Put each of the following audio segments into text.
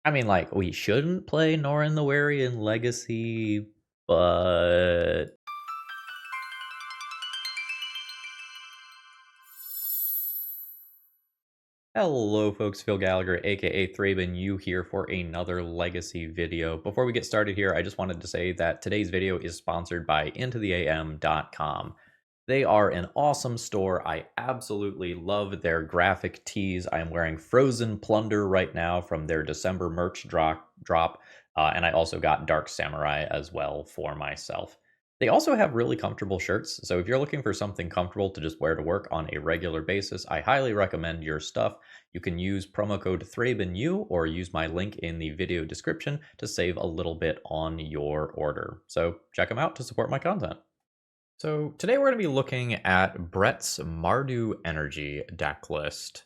I mean, like, we shouldn't play Norin the Wary in Legacy, but hello folks, Phil Gallagher, aka ThrabenU here for another Legacy video. Before we get started here, I just wanted to say that today's video is sponsored by IntoTheAM.com. They are an awesome store. I absolutely love their graphic tees. I am wearing Frozen Plunder right now from their December merch drop, and I also got Dark Samurai as well for myself. They also have really comfortable shirts, so if you're looking for something comfortable to just wear to work on a regular basis, I highly recommend your stuff. You can use promo code ThrabenU or use my link in the video description to save a little bit on your order. So check them out to support my content. So today we're going to be looking at Brett's Mardu Energy deck list.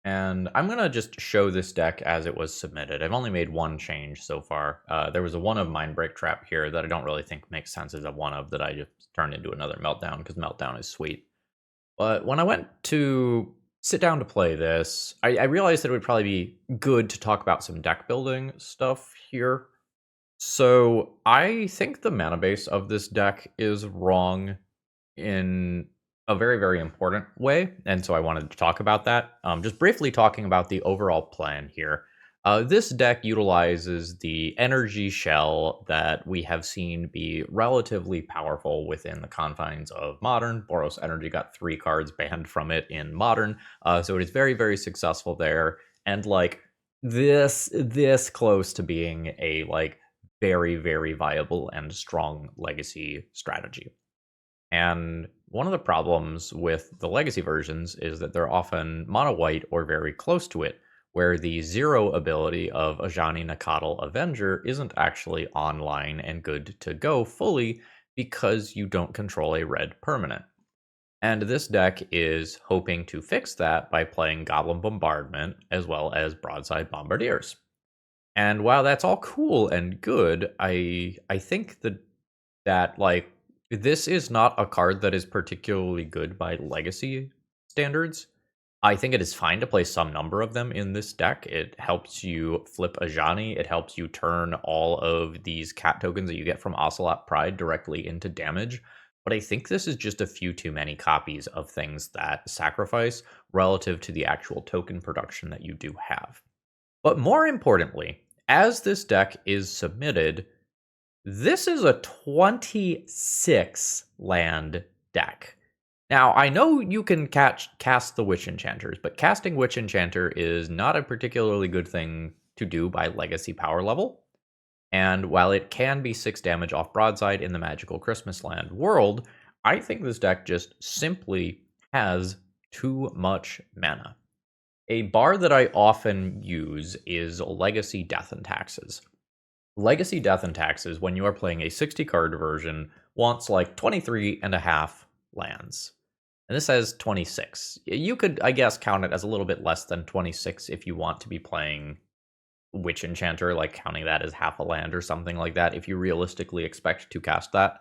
And I'm going to just show this deck as it was submitted. I've only made one change so far. There was a one of Mindbreak Trap here that I don't really think makes sense as a one of that I just turned into another Meltdown because Meltdown is sweet. But when I went to sit down to play this, I realized that it would probably be good to talk about some deck building stuff here. So I think the mana base of this deck is wrong in a very, very important way. And so I wanted to talk about that. Just briefly talking about the overall plan here. This deck utilizes the energy shell that we have seen be relatively powerful within the confines of Modern. Boros Energy got 3 cards banned from it in Modern. So it is very, very successful there. And like this close to being a like very, very viable and strong legacy strategy. And one of the problems with the legacy versions is that they're often mono white or very close to it, where the 0 ability of Ajani Nakatl Avenger isn't actually online and good to go fully because you don't control a red permanent. And this deck is hoping to fix that by playing Goblin Bombardment as well as Broadside Bombardiers. And while that's all cool and good, I think that like this is not a card that is particularly good by legacy standards. I think it is fine to play some number of them in this deck. It helps you flip Ajani. It helps you turn all of these cat tokens that you get from Ocelot Pride directly into damage. But I think this is just a few too many copies of things that sacrifice relative to the actual token production that you do have. But more importantly, as this deck is submitted, this is a 26 land deck. Now, I know you can cast the Witch Enchanters, but casting Witch Enchanter is not a particularly good thing to do by legacy power level. And while it can be 6 damage off Broadside in the Magical Christmas Land world, I think this deck just simply has too much mana. A bar that I often use is Legacy Death and Taxes. Legacy Death and Taxes, when you are playing a 60 card version, wants like 23 and a half lands. And this has 26. You could, I guess, count it as a little bit less than 26 if you want to be playing Witch Enchanter, like counting that as half a land or something like that, if you realistically expect to cast that.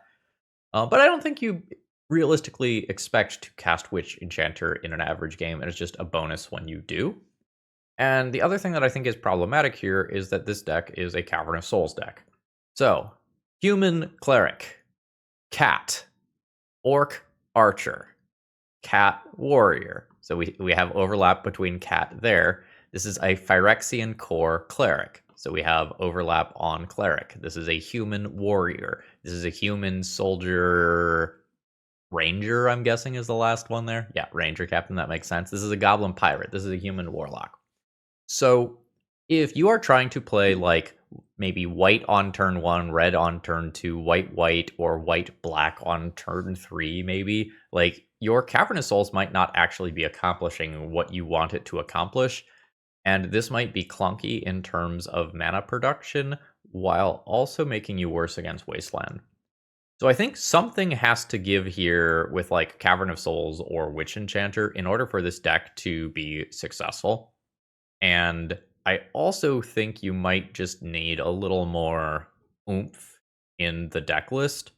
But I don't think you realistically expect to cast Witch Enchanter in an average game, and it's just a bonus when you do. And the other thing that I think is problematic here is that this deck is a Cavern of Souls deck. So, Human Cleric, Cat, Orc Archer, Cat Warrior. So we have overlap between Cat there. This is a Phyrexian Core Cleric. So we have overlap on Cleric. This is a Human Warrior. This is a Human Soldier Ranger, I'm guessing is the last one there. Yeah, Ranger Captain, that makes sense. This is a Goblin Pirate. This is a Human Warlock. So if you are trying to play like maybe white on turn 1, red on turn 2, white, or white-black on turn 3, maybe, like your Cavernous Souls might not actually be accomplishing what you want it to accomplish. And this might be clunky in terms of mana production while also making you worse against Wasteland. So I think something has to give here with like Cavern of Souls or Witch Enchanter in order for this deck to be successful. And I also think you might just need a little more oomph in the deck list.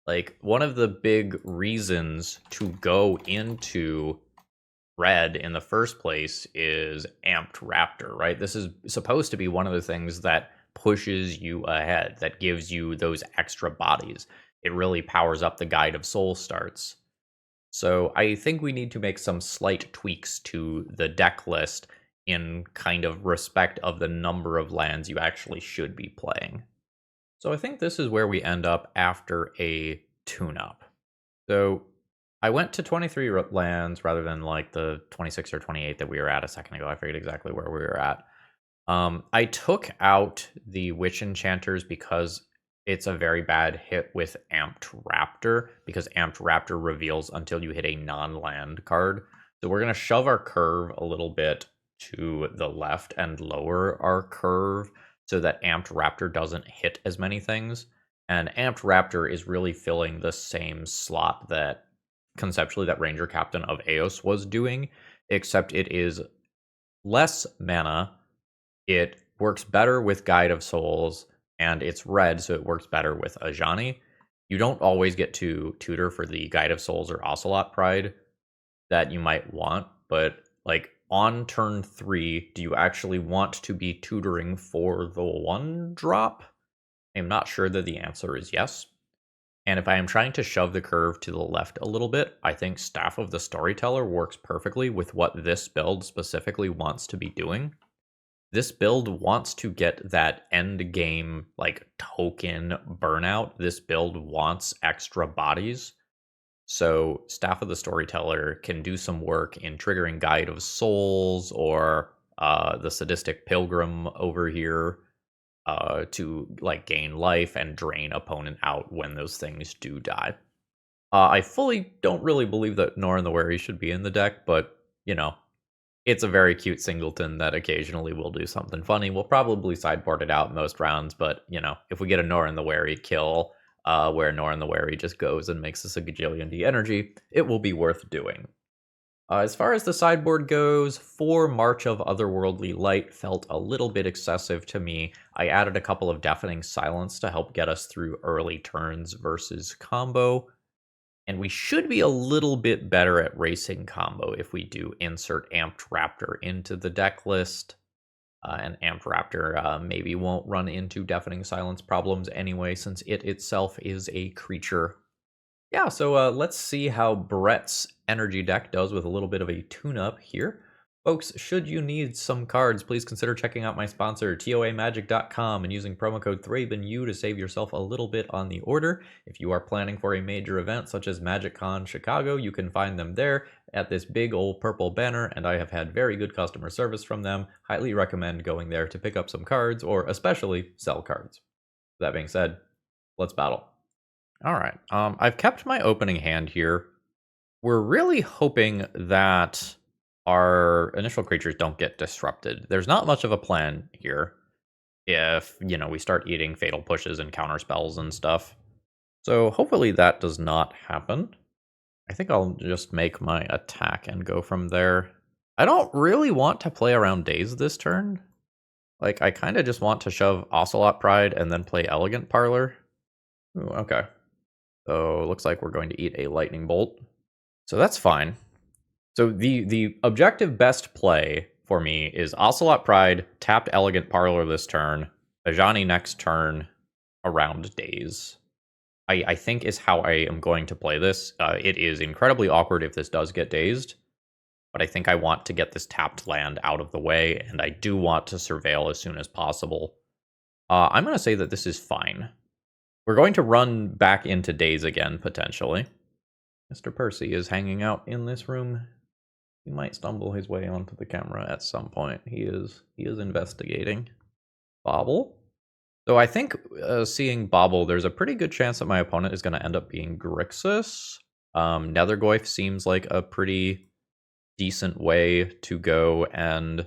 Like, one of the big reasons to go into red in the first place is Amped Raptor, right? This is supposed to be one of the things that pushes you ahead, that gives you those extra bodies. It really powers up the Guide of Soul starts. So I think we need to make some slight tweaks to the deck list in kind of respect of the number of lands you actually should be playing. So I think this is where we end up after a tune-up. So I went to 23 lands rather than like the 26 or 28 that we were at a second ago. I forget exactly where we were at. I took out the Witch Enchanters because it's a very bad hit with Amped Raptor, because Amped Raptor reveals until you hit a non-land card. So we're going to shove our curve a little bit to the left and lower our curve so that Amped Raptor doesn't hit as many things. And Amped Raptor is really filling the same slot that conceptually that Ranger Captain of Eos was doing, except it is less mana. It works better with Guide of Souls, and it's red, so it works better with Ajani. You don't always get to tutor for the Guide of Souls or Ocelot Pride that you might want, but like on turn 3, do you actually want to be tutoring for the 1-drop? I'm not sure that the answer is yes. And if I am trying to shove the curve to the left a little bit, I think Staff of the Storyteller works perfectly with what this build specifically wants to be doing. This build wants to get that end game like token burnout. This build wants extra bodies. So Staff of the Storyteller can do some work in triggering Guide of Souls or the Sadistic Pilgrim over here to like gain life and drain opponent out when those things do die. I fully don't really believe that Norin the Wary should be in the deck, but you know, it's a very cute singleton that occasionally will do something funny. We'll probably sideboard it out most rounds, but you know, if we get a Norin the Wary kill, where Norin the Wary just goes and makes us a gajillion D energy, it will be worth doing. As far as the sideboard goes, 4 March of Otherworldly Light felt a little bit excessive to me. I added a couple of Deafening Silence to help get us through early turns versus combo. And we should be a little bit better at racing combo if we do insert Amped Raptor into the deck list. And Amped Raptor maybe won't run into Deafening Silence problems anyway, since it itself is a creature. Yeah, so let's see how Brett's energy deck does with a little bit of a tune-up here. Folks, should you need some cards, please consider checking out my sponsor, TOAMagic.com, and using promo code ThrabenU to save yourself a little bit on the order. If you are planning for a major event such as MagicCon Chicago, you can find them there at this big old purple banner, and I have had very good customer service from them. Highly recommend going there to pick up some cards, or especially sell cards. That being said, let's battle. All right, I've kept my opening hand here. We're really hoping that our initial creatures don't get disrupted. There's not much of a plan here if, you know, we start eating fatal pushes and counter spells and stuff. So hopefully that does not happen. I think I'll just make my attack and go from there. I don't really want to play around Daze this turn. Like, I kind of just want to shove Ocelot Pride and then play Elegant Parlor. Ooh, okay. So looks like we're going to eat a Lightning Bolt. So that's fine. So the objective best play for me is Ocelot Pride, tapped Elegant Parlor this turn, Ajani next turn, around Daze. I think is how I am going to play this. It is incredibly awkward if this does get dazed, but I think I want to get this tapped land out of the way, and I do want to surveil as soon as possible. I'm going to say that this is fine. We're going to run back into Daze again, potentially. Mr. Percy is hanging out in this room. He might stumble his way onto the camera at some point. He is investigating. Bobble. So I think seeing Bobble, there's a pretty good chance that my opponent is going to end up being Grixis. Nethergoyf seems like a pretty decent way to go and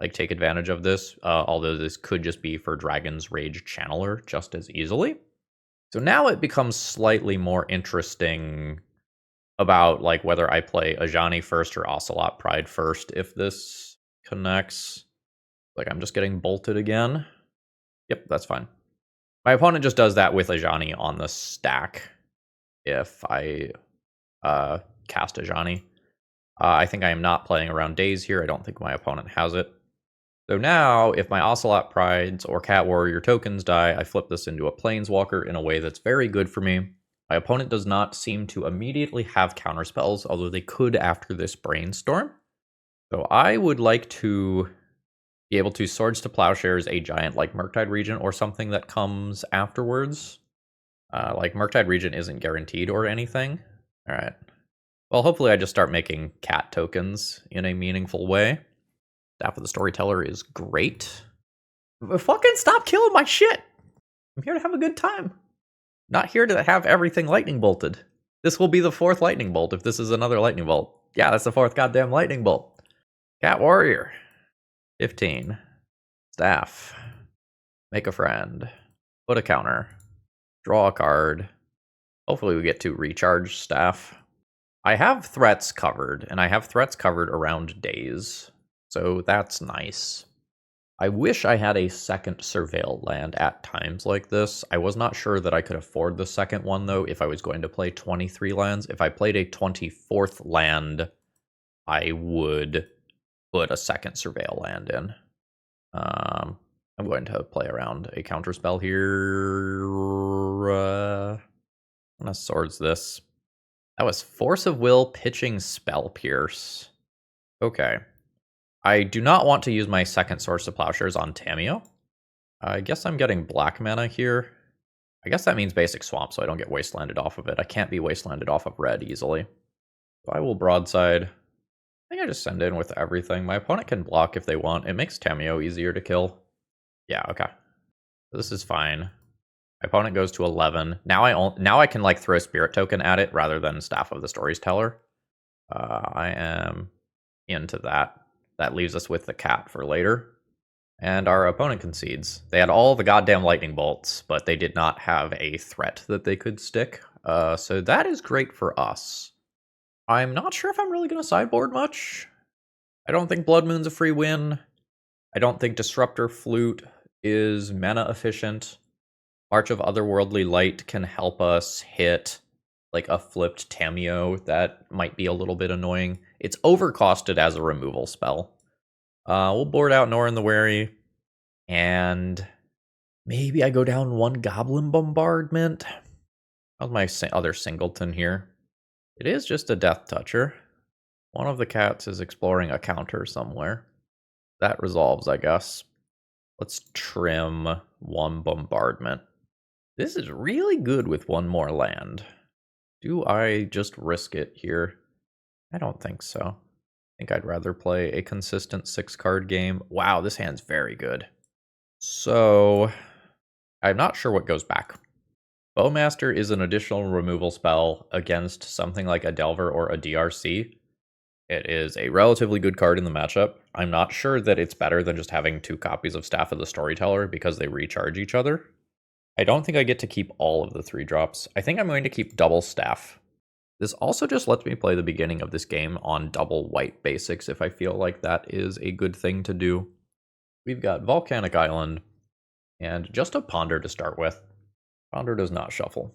like take advantage of this, although this could just be for Dragon's Rage Channeler just as easily. So now it becomes slightly more interesting about like whether I play Ajani first or Ocelot Pride first if this connects. Like I'm just getting bolted again. Yep, that's fine. My opponent just does that with Ajani on the stack if I cast Ajani. I think I am not playing around days here. I don't think my opponent has it. So now, if my Ocelot Prides or Cat Warrior tokens die, I flip this into a Planeswalker in a way that's very good for me. My opponent does not seem to immediately have counterspells, although they could after this Brainstorm. So I would like to be able to Swords to Plowshares a giant like Murktide Regent or something that comes afterwards. Like Murktide Regent isn't guaranteed or anything. All right. Well, hopefully I just start making cat tokens in a meaningful way. Staff of the Storyteller is great. Fucking stop killing my shit! I'm here to have a good time. Not here to have everything lightning bolted. This will be the 4th lightning bolt if this is another lightning bolt. Yeah, that's the 4th goddamn lightning bolt. Cat Warrior. 15. Staff. Make a friend. Put a counter. Draw a card. Hopefully we get to recharge Staff. I have threats covered, and I have threats covered around days. So that's nice. I wish I had a second Surveil land at times like this. I was not sure that I could afford the second one, though, if I was going to play 23 lands. If I played a 24th land, I would put a second Surveil land in. I'm going to play around a counterspell here. I'm going to Swords this. That was Force of Will pitching Spell Pierce. Okay. I do not want to use my second Swords to Plowshares on Tamiyo. I guess I'm getting black mana here. I guess that means basic swamp, so I don't get wastelanded off of it. I can't be wastelanded off of red easily. So I will broadside. I think I just send in with everything. My opponent can block if they want. It makes Tamiyo easier to kill. Yeah, okay. This is fine. My opponent goes to 11. Now I can like throw Spirit Token at it rather than Staff of the Storyteller. I am into that. That leaves us with the cat for later. And our opponent concedes. They had all the goddamn lightning bolts, but they did not have a threat that they could stick. So that is great for us. I'm not sure if I'm really going to sideboard much. I don't think Blood Moon's a free win. I don't think Disruptor Flute is mana efficient. March of Otherworldly Light can help us hit like a flipped Tamiyo. That might be a little bit annoying. It's overcosted as a removal spell. We'll board out Norin the Wary. And maybe I go down one Goblin Bombardment. How's my other singleton here? It is just a Death Toucher. One of the cats is exploring a counter somewhere. That resolves, I guess. Let's trim one Bombardment. This is really good with one more land. Do I just risk it here? I don't think so. I think I'd rather play a consistent 6-card game. Wow, this hand's very good. So, I'm not sure what goes back. Bowmaster is an additional removal spell against something like a Delver or a DRC. It is a relatively good card in the matchup. I'm not sure that it's better than just having 2 copies of Staff of the Storyteller because they recharge each other. I don't think I get to keep all of the 3-drops. I think I'm going to keep double Staff. This also just lets me play the beginning of this game on double white basics if I feel like that is a good thing to do. We've got Volcanic Island and just a Ponder to start with. Ponder does not shuffle.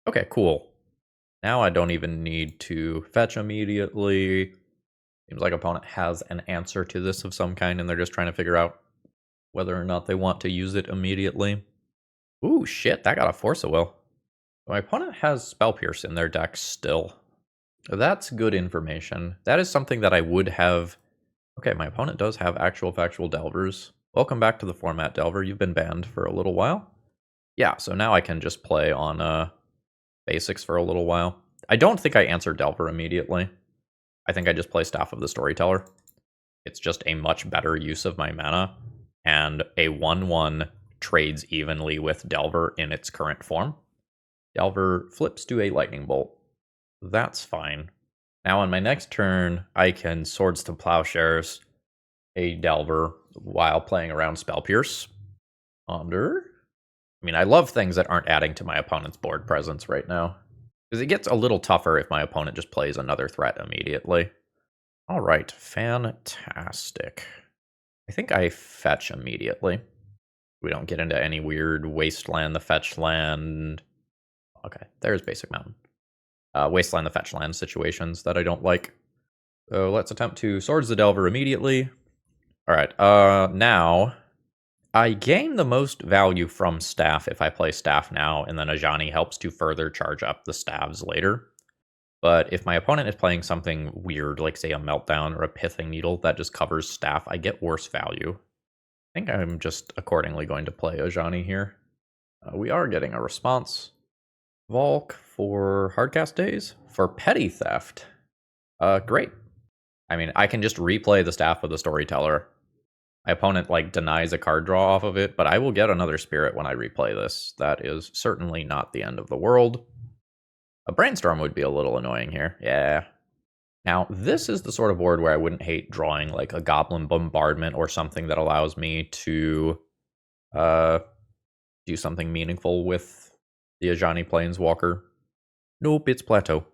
Okay, cool. Now I don't even need to fetch immediately. Seems like opponent has an answer to this of some kind and they're just trying to figure out whether or not they want to use it immediately. Ooh, shit, that got a Force of Will. My opponent has Spell Pierce in their deck still. That's good information. That is something that I would have... Okay, my opponent does have actual factual Delvers. Welcome back to the format, Delver. You've been banned for a little while. Yeah, so now I can just play on basics for a little while. I don't think I answer Delver immediately. I think I just play Staff of the Storyteller. It's just a much better use of my mana, and a 1/1 trades evenly with Delver in its current form. Delver flips to a Lightning Bolt. That's fine. Now on my next turn, I can Swords to Plowshares a Delver while playing around Spell Pierce. Ponder. I mean, I love things that aren't adding to my opponent's board presence right now. Because it gets a little tougher if my opponent just plays another threat immediately. All right, fantastic. I think I fetch immediately. We don't get into any weird Wasteland the Fetch Land. Okay, there's Basic Mountain. Wasteland the Fetch Land situations that I don't like. So let's attempt to Swords the Delver immediately. Alright, now I gain the most value from Staff if I play Staff now, and then Ajani helps to further charge up the staves later. But if my opponent is playing something weird, like say a Meltdown or a Pithing Needle that just covers Staff, I get worse value. I think I'm just accordingly going to play Ajani here. We are getting a response. Volk for Hardcast Days? For Petty Theft. Great. I mean, I can just replay the Staff with the Storyteller. My opponent, like, denies a card draw off of it, but I will get another Spirit when I replay this. That is certainly not the end of the world. A Brainstorm would be a little annoying here. Yeah. Now, this is the sort of board where I wouldn't hate drawing, like, a Goblin Bombardment or something that allows me to do something meaningful with the Ajani Planeswalker. Nope, it's Plateau.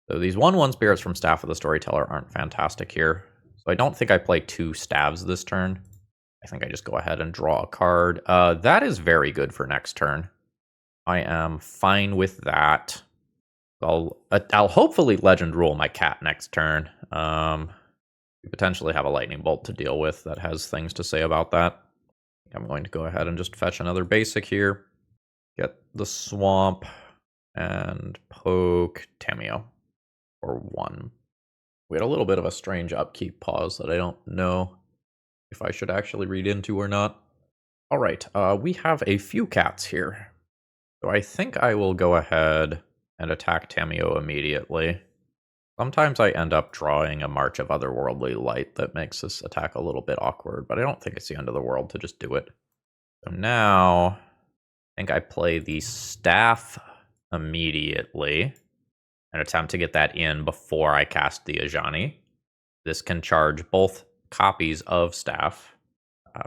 So these 1/1 spirits from Staff of the Storyteller aren't fantastic here. So I don't think I play 2 staves this turn. I think I just go ahead and draw a card. That is very good for next turn. I am fine with that. I'll hopefully Legend Rule my cat next turn. We potentially have a Lightning Bolt to deal with that has things to say about that. I'm going to go ahead and just fetch another basic here. Get the Swamp and poke Tamiyo for 1. We had a little bit of a strange upkeep pause that I don't know if I should actually read into or not. All right, we have a few cats here. So I think I will go ahead and attack Tamiyo immediately. Sometimes I end up drawing a March of Otherworldly Light that makes this attack a little bit awkward, but I don't think it's the end of the world to just do it. So now, I think I play the Staff immediately and attempt to get that in before I cast the Ajani. This can charge both copies of Staff.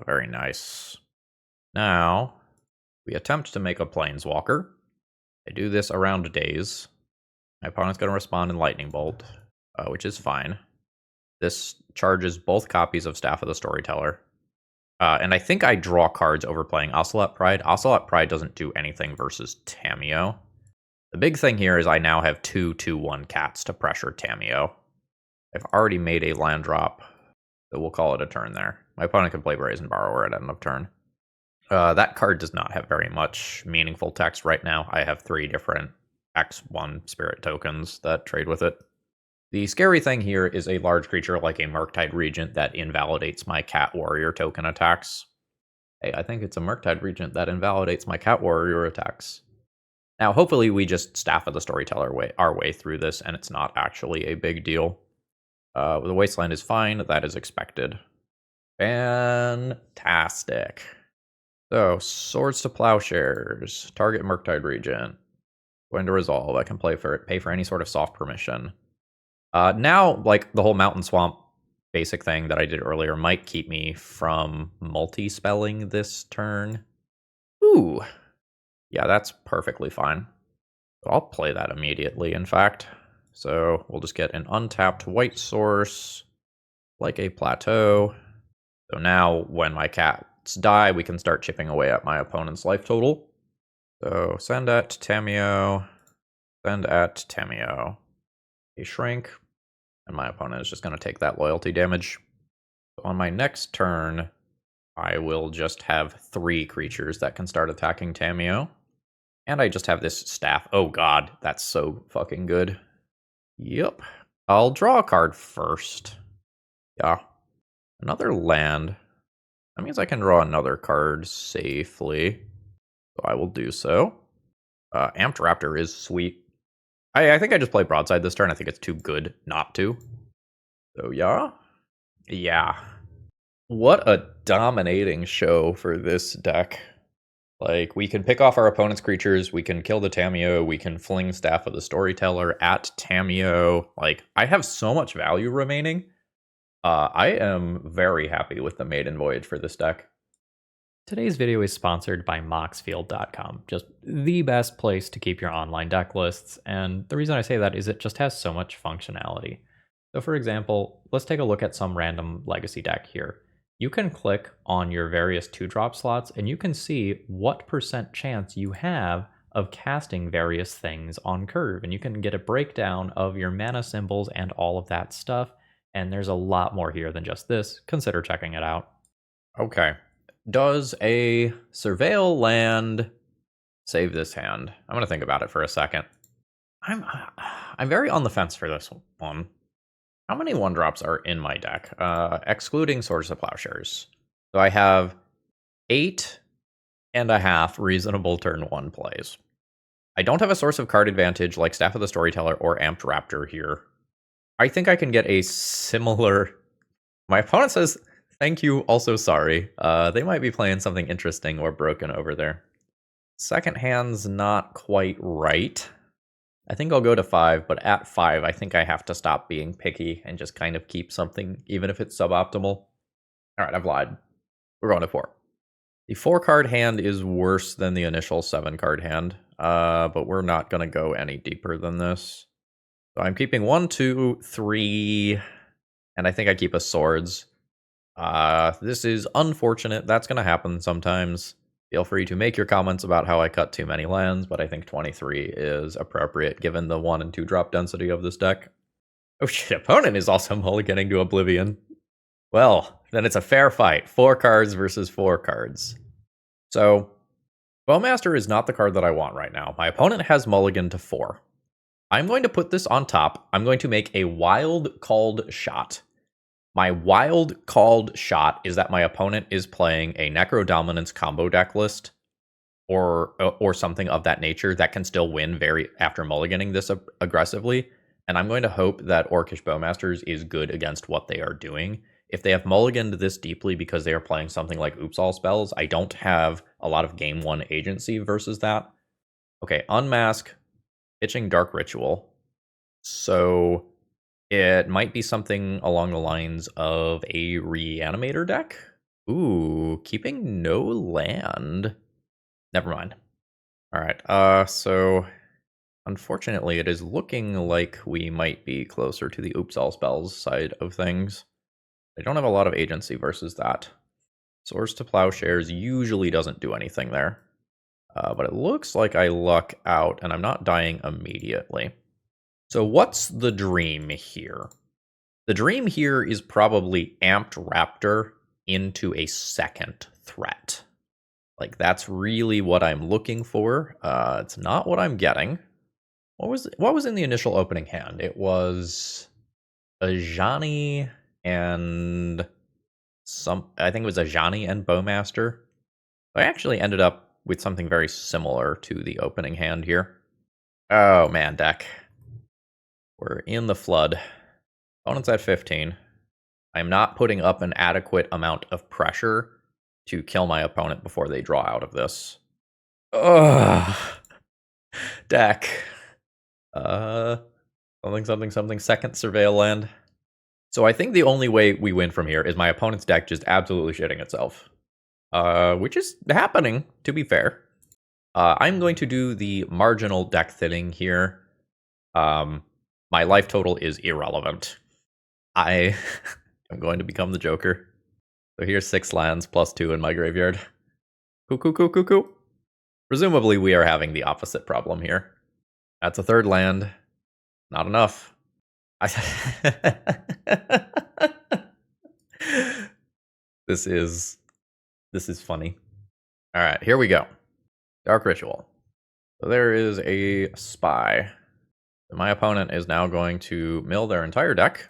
Very nice. Now, we attempt to make a Planeswalker. I do this around days. My opponent's going to respond in Lightning Bolt, which is fine. This charges both copies of Staff of the Storyteller. And I think I draw cards over playing Ocelot Pride. Ocelot Pride doesn't do anything versus Tamiyo. The big thing here is I now have 2 2/1 cats to pressure Tamiyo. I've already made a land drop, so we'll call it a turn there. My opponent can play Brazen Borrower at end of turn. That card does not have very much meaningful text right now. I have 3 different X1 spirit tokens that trade with it. The scary thing here is a large creature like a Murktide Regent that invalidates my Cat Warrior token attacks. Hey, I think it's a Murktide Regent that invalidates my Cat Warrior attacks. Now, hopefully we just Staff of the Storyteller our way through this, and it's not actually a big deal. The Wasteland is fine. That is expected. Fantastic. So, Swords to Plowshares. Target Murktide Regent. Going to resolve. I can pay for any sort of soft permission. Now, like, the whole Mountain Swamp basic thing that I did earlier might keep me from multi-spelling this turn. Ooh. Yeah, that's perfectly fine. So I'll play that immediately, in fact. So we'll just get an untapped white source, like a plateau. So now when my cats die, we can start chipping away at my opponent's life total. So send at Tamiyo, send at Tamiyo. A shrink, and my opponent is just going to take that loyalty damage. So on my next turn, I will just have 3 creatures that can start attacking Tamiyo. And I just have this Staff. Oh god, that's so fucking good. Yep. I'll draw a card first. Yeah. Another land. That means I can draw another card safely. So I will do so. Amped Raptor is sweet. I think I just play Broadside this turn. I think it's too good not to. So yeah. Yeah. What a dominating show for this deck. Like, we can pick off our opponent's creatures, we can kill the Tamiyo, we can fling Staff of the Storyteller at Tamiyo. Like, I have so much value remaining. I am very happy with the Maiden Voyage for this deck. Today's video is sponsored by Moxfield.com, just the best place to keep your online deck lists, and the reason I say that is it just has so much functionality. So for example, let's take a look at some random legacy deck here. You can click on your various 2-drop slots and you can see what % chance you have of casting various things on curve. And you can get a breakdown of your mana symbols and all of that stuff. And there's a lot more here than just this. Consider checking it out. Okay. Does a Surveil land save this hand? I'm going to think about it for a second. I'm very on the fence for this one. How many 1-drops are in my deck? Excluding Swords to Plowshares. So I have 8.5 reasonable turn 1 plays. I don't have a source of card advantage like Staff of the Storyteller or Amped Raptor here. I think I can get a similar... My opponent says, thank you, also sorry. They might be playing something interesting or broken over there. Second hand's not quite right. I think I'll go to 5, but at 5, I think I have to stop being picky and just kind of keep something, even if it's suboptimal. All right, I've lied. We're going to 4. The 4-card hand is worse than the initial 7-card hand, but we're not going to go any deeper than this. So I'm keeping 1, 2, 3, and I think I keep a Swords. This is unfortunate. That's going to happen sometimes. Feel free to make your comments about how I cut too many lands, but I think 23 is appropriate given the 1 and 2 drop density of this deck. Oh shit, opponent is also mulliganing to Oblivion. Well, then it's a fair fight. 4 cards versus 4 cards. So, Bowmaster is not the card that I want right now. My opponent has mulligan to 4. I'm going to put this on top. I'm going to make a wild called shot. My wild called shot is that my opponent is playing a Necro Dominance combo deck list or something of that nature that can still win after mulliganing this aggressively. And I'm going to hope that Orcish Bowmasters is good against what they are doing. If they have mulliganed this deeply because they are playing something like Oops All spells, I don't have a lot of game 1 agency versus that. Okay, Unmask, pitching Dark Ritual. So... it might be something along the lines of a Reanimator deck. Ooh, keeping no land. Never mind. All right, so unfortunately, it is looking like we might be closer to the Oops All spells side of things. I don't have a lot of agency versus that. Swords to Plowshares usually doesn't do anything there. But it looks like I luck out, and I'm not dying immediately. So what's the dream here? The dream here is probably Amped Raptor into a second threat. Like, that's really what I'm looking for. It's not what I'm getting. What was in the initial opening hand? It was Ajani and I think it was Ajani and Bowmaster. I actually ended up with something very similar to the opening hand here. Oh man, deck. We're in the flood. Opponent's at 15. I'm not putting up an adequate amount of pressure to kill my opponent before they draw out of this. Ugh. Deck. Something, second Surveil land. So I think the only way we win from here is my opponent's deck just absolutely shitting itself. Which is happening, to be fair. I'm going to do the marginal deck thinning here. My life total is irrelevant. I am going to become the Joker. So here's 6 lands plus 2 in my graveyard. Cuckoo. Presumably we are having the opposite problem here. That's a 3rd land. Not enough. This is funny. All right, here we go. Dark Ritual. So there is a spy. My opponent is now going to mill their entire deck.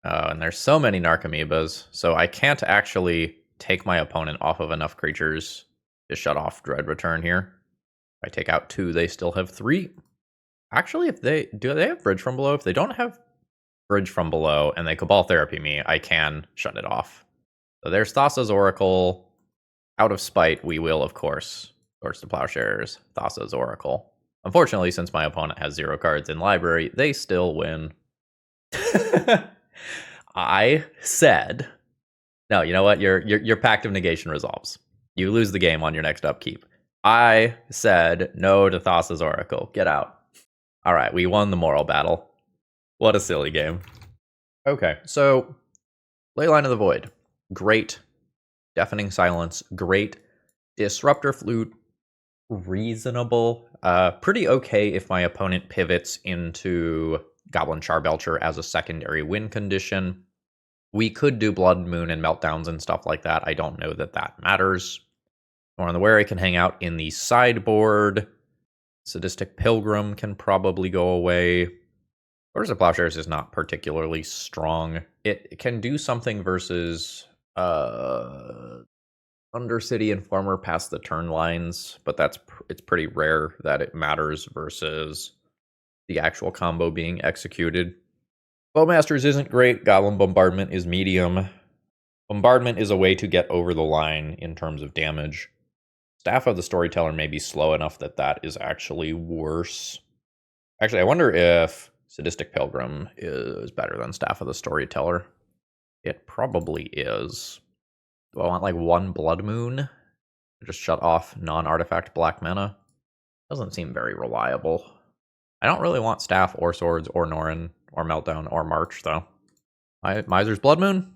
And there's so many Narcomoebas, so I can't actually take my opponent off of enough creatures to shut off Dread Return here. If I take out 2, they still have 3. Actually, do they have Bridge from Below? If they don't have Bridge from Below and they Cabal Therapy me, I can shut it off. So there's Thassa's Oracle. Out of spite, we will, of course, Swords to Plowshares, Thassa's Oracle. Unfortunately, since my opponent has 0 cards in library, they still win. I said, no, you know what? Your Pact of Negation resolves. You lose the game on your next upkeep. I said no to Thassa's Oracle. Get out. All right, we won the moral battle. What a silly game. Okay, so Leyline of the Void. Great. Deafening Silence. Great. Disruptor Flute. Reasonable. Pretty okay if my opponent pivots into Goblin Charbelcher as a secondary win condition. We could do Blood Moon and Meltdowns and stuff like that. I don't know that that matters. Or on the Wary can hang out in the sideboard. Sadistic Pilgrim can probably go away. Orders of Plowshares is not particularly strong. It can do something versus Undercity Informer past the turn lines, but it's pretty rare that it matters versus the actual combo being executed. Bowmasters isn't great. Goblin Bombardment is medium. Bombardment is a way to get over the line in terms of damage. Staff of the Storyteller may be slow enough that that is actually worse. Actually, I wonder if Sadistic Pilgrim is better than Staff of the Storyteller. It probably is. Do I want like one Blood Moon? Just shut off non-artifact black mana? Doesn't seem very reliable. I don't really want Staff or Swords or Norrin or Meltdown or March, though. Miser's Blood Moon?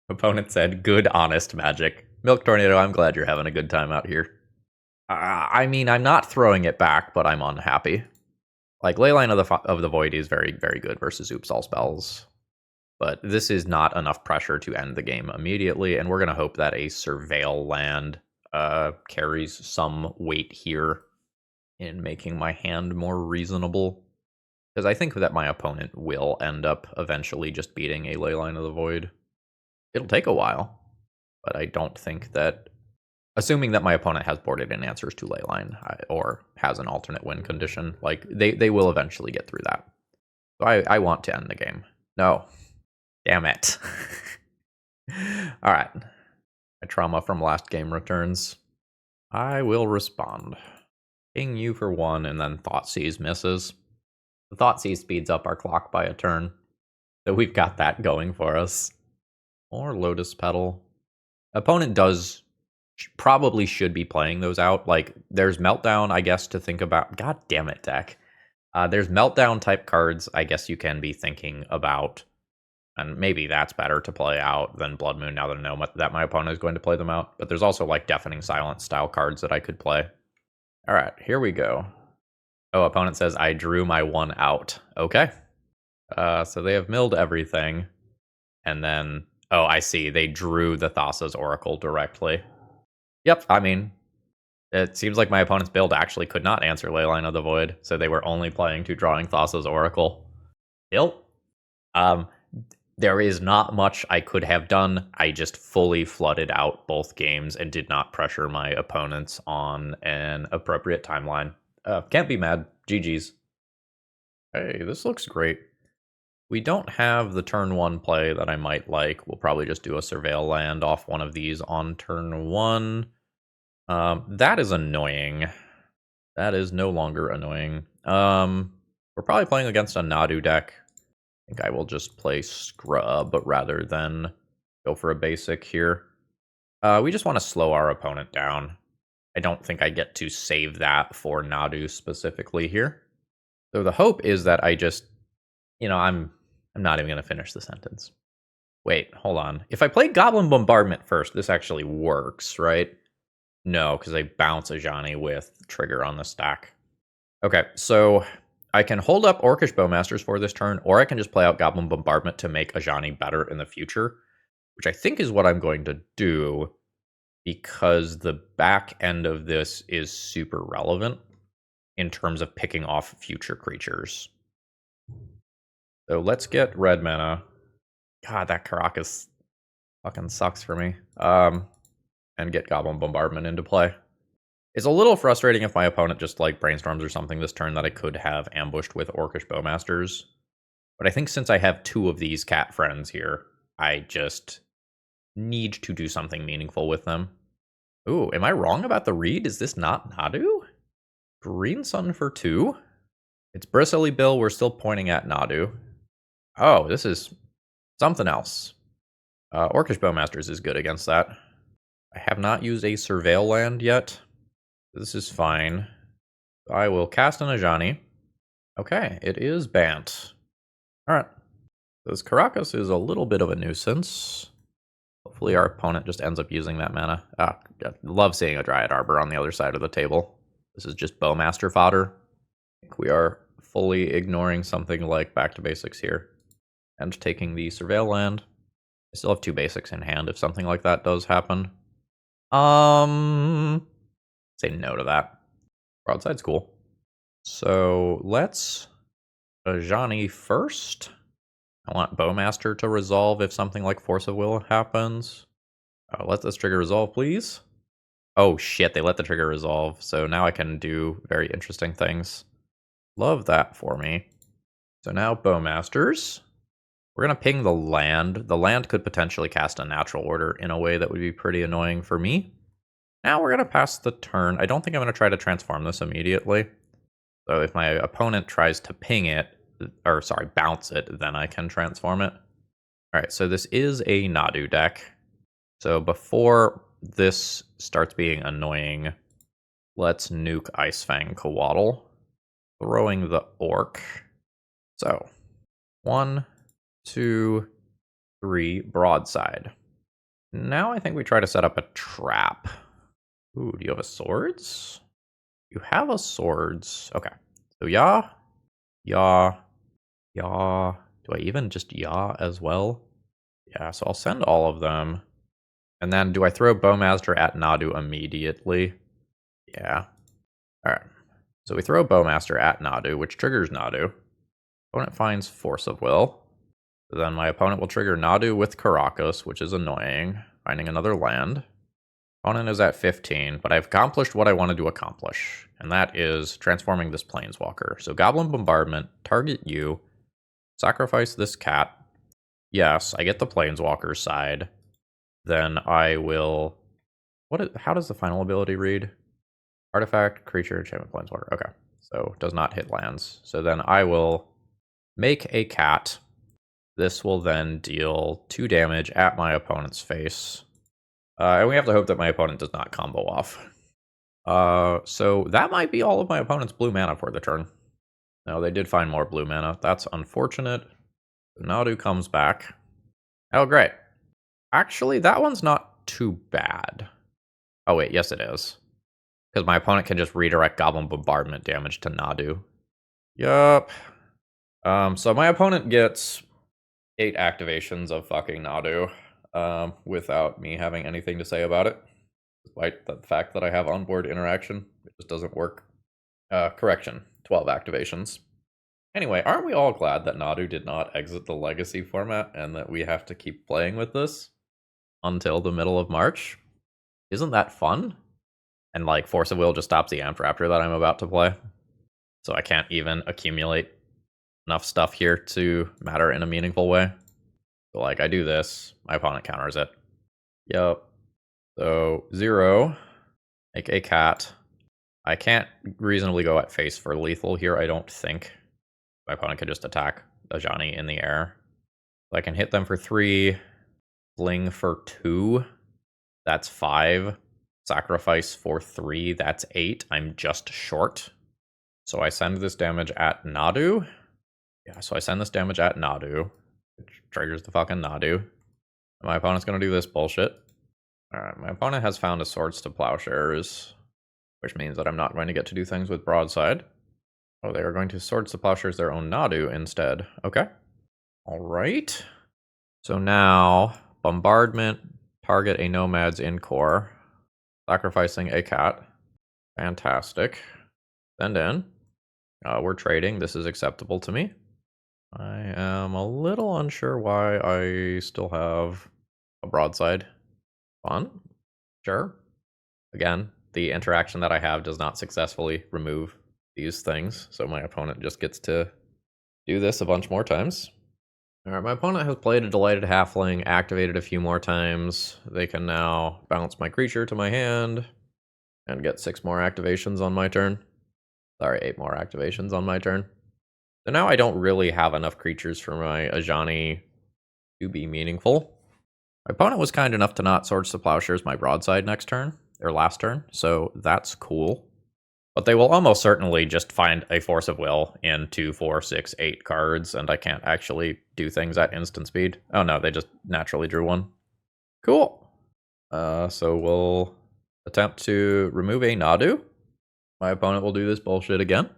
Opponent said, good, honest magic. Milk Tornado, I'm glad you're having a good time out here. I mean, I'm not throwing it back, but I'm unhappy. Like, Leyline of the Void is very, very good versus Oops All Spells. But this is not enough pressure to end the game immediately, and we're going to hope that a Surveil land carries some weight here in making my hand more reasonable. Because I think that my opponent will end up eventually just beating a Leyline of the Void. It'll take a while, but I don't think that... Assuming that my opponent has boarded in answers to Leyline, or has an alternate win condition, like, they will eventually get through that. So I want to end the game. No. Damn it. Alright. My trauma from last game returns. I will respond. Ping you for 1, and then Thoughtseize misses. The Thoughtseize speeds up our clock by a turn. So we've got that going for us. Or Lotus Petal. Opponent probably should be playing those out. Like, there's Meltdown, I guess, to think about. God damn it, deck. There's Meltdown type cards I guess you can be thinking about. And maybe that's better to play out than Blood Moon now that I know that my opponent is going to play them out. But there's also, like, Deafening Silence style cards that I could play. Alright, here we go. Oh, opponent says, I drew my 1 out. Okay. So they have milled everything. And then... Oh, I see. They drew the Thassa's Oracle directly. Yep, I mean, it seems like my opponent's build actually could not answer Leyline of the Void, so they were only playing to drawing Thassa's Oracle. Still, there is not much I could have done. I just fully flooded out both games and did not pressure my opponents on an appropriate timeline. Can't be mad. GG's. Hey, this looks great. We don't have the turn 1 play that I might like. We'll probably just do a Surveil land off one of these on turn 1. That is annoying. That is no longer annoying. We're probably playing against a Nadu deck. I think I will just play Scrub rather than go for a basic here. We just want to slow our opponent down. I don't think I get to save that for Nadu specifically here. So the hope is that I just... You know, I'm not even going to finish the sentence. Wait, hold on. If I play Goblin Bombardment first, this actually works, right? No, because I bounce Ajani with Trigger on the stack. Okay, so I can hold up Orcish Bowmasters for this turn, or I can just play out Goblin Bombardment to make Ajani better in the future, which I think is what I'm going to do, because the back end of this is super relevant in terms of picking off future creatures. So let's get red mana. God, that Caracas fucking sucks for me. And get Goblin Bombardment into play. It's a little frustrating if my opponent just, like, brainstorms or something this turn that I could have ambushed with Orcish Bowmasters. But I think since I have 2 of these cat friends here, I just need to do something meaningful with them. Ooh, am I wrong about the read? Is this not Nadu? Green Sun for 2? It's Bristly Bill. We're still pointing at Nadu. Oh, this is something else. Orcish Bowmasters is good against that. I have not used a Surveil land yet. This is fine. I will cast an Ajani. Okay, it is Bant. Alright. This Caracas is a little bit of a nuisance. Hopefully our opponent just ends up using that mana. I love seeing a Dryad Arbor on the other side of the table. This is just Bowmaster fodder. I think we are fully ignoring something like back to basics here and taking the surveil land. I still have 2 basics in hand if something like that does happen. Say no to that. Broadside's cool. So let's Ajani first. I want Bowmaster to resolve if something like Force of Will happens. Let this trigger resolve, please. Oh shit, they let the trigger resolve, so now I can do very interesting things. Love that for me. So now Bowmasters. We're going to ping the land. The land could potentially cast a natural order in a way that would be pretty annoying for me. Now we're going to pass the turn. I don't think I'm going to try to transform this immediately. So if my opponent tries to ping it, or sorry, bounce it, then I can transform it. All right, so this is a Nadu deck. So before this starts being annoying, let's nuke Icefang Coatl, throwing the Orc. So 1, 2, 3, broadside. Now I think we try to set up a trap. Ooh, do you have a swords? You have a swords. Okay. So yaw. Do I even just yaw as well? Yeah, so I'll send all of them. And then do I throw Bowmaster at Nadu immediately? Yeah. Alright. So we throw Bowmaster at Nadu, which triggers Nadu. Opponent finds Force of Will. So then my opponent will trigger Nadu with Karakas, which is annoying. Finding another land. Opponent is at 15, but I've accomplished what I wanted to accomplish. And that is transforming this Planeswalker. So Goblin Bombardment, target you. Sacrifice this cat. Yes, I get the Planeswalker side. Then I will... how does the final ability read? Artifact, creature, enchantment, Planeswalker. Okay, so does not hit lands. So then I will make a cat. This will then deal 2 damage at my opponent's face. And we have to hope that my opponent does not combo off. So that might be all of my opponent's blue mana for the turn. No, they did find more blue mana. That's unfortunate. Nadu comes back. Oh, great. Actually, that one's not too bad. Oh, wait, yes it is. Because my opponent can just redirect Goblin Bombardment damage to Nadu. Yup. So my opponent gets 8 activations of fucking Nadu without me having anything to say about it. Despite the fact that I have onboard interaction. It just doesn't work. Correction, 12 activations. Anyway, aren't we all glad that Nadu did not exit the Legacy format and that we have to keep playing with this until the middle of March? Isn't that fun? And like Force of Will just stops the Amped Raptor that I'm about to play. So I can't even accumulate enough stuff here to matter in a meaningful way. So like I do this, my opponent counters it. Yep. So 0, make a cat. I can't reasonably go at face for lethal here, I don't think. My opponent can just attack Ajani in the air. So I can hit them for 3, fling for 2, that's 5. Sacrifice for 3, that's 8. I'm just short. So I send this damage at Nadu. Yeah, so I send this damage at Nadu, which triggers the fucking Nadu. My opponent's gonna do this bullshit. Alright, my opponent has found a Swords to Plowshares, which means that I'm not going to get to do things with Broadside. Oh, they are going to Swords to Plowshares their own Nadu instead. Okay. Alright. So now, Bombardment, target a Nomad's in core. Sacrificing a cat. Fantastic. Send in. We're trading. This is acceptable to me. I am a little unsure why I still have a broadside. Fun. Sure. Again, the interaction that I have does not successfully remove these things, so my opponent just gets to do this a bunch more times. Alright, my opponent has played a Delighted Halfling, activated a few more times. They can now bounce my creature to my hand and get 6 more activations on my turn. Sorry, 8 more activations on my turn. So now I don't really have enough creatures for my Ajani to be meaningful. My opponent was kind enough to not Swords to Plowshares my broadside next turn, or last turn, so that's cool. But they will almost certainly just find a Force of Will in 2, 4, 6, 8 cards, and I can't actually do things at instant speed. Oh no, they just naturally drew one. Cool. So we'll attempt to remove a Nadu. My opponent will do this bullshit again.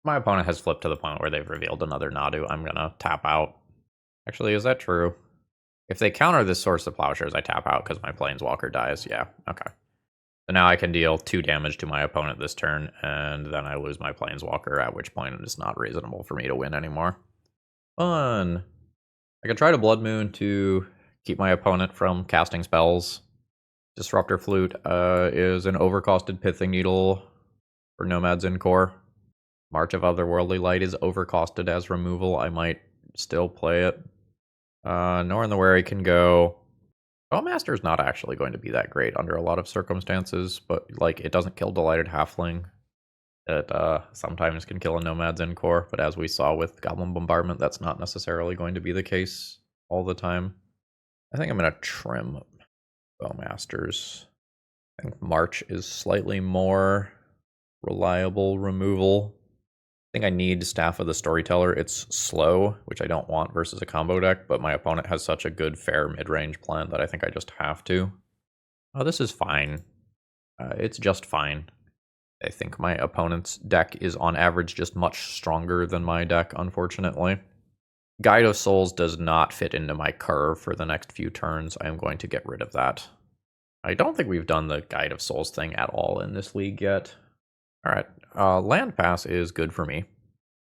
My opponent has flipped to the point where they've revealed another Nadu. I'm gonna tap out. Actually, is that true? If they counter this Source of Plowshares, I tap out because my Planeswalker dies. Yeah, okay. So now I can deal 2 damage to my opponent this turn, and then I lose my Planeswalker, at which point it's not reasonable for me to win anymore. Fun! I can try to Blood Moon to keep my opponent from casting spells. Disruptor Flute is an overcosted Pithing Needle for Nomads in Core. March of Otherworldly Light is overcosted as removal. I might still play it. Norn the Wary can go. Bowmaster is not actually going to be that great under a lot of circumstances, but like it doesn't kill Delighted Halfling. It sometimes can kill a Nomad's in Core, but as we saw with Goblin Bombardment, that's not necessarily going to be the case all the time. I think I'm going to trim Bowmasters. I think March is slightly more reliable removal. I think I need Staff of the Storyteller. It's slow, which I don't want versus a combo deck, but my opponent has such a good fair mid-range plan that I think I just have to. Oh, this is fine. It's just fine. I think my opponent's deck is on average just much stronger than my deck, unfortunately. Guide of Souls does not fit into my curve for the next few turns. I am going to get rid of that. I don't think we've done the Guide of Souls thing at all in this league yet. Alright, Land Pass is good for me.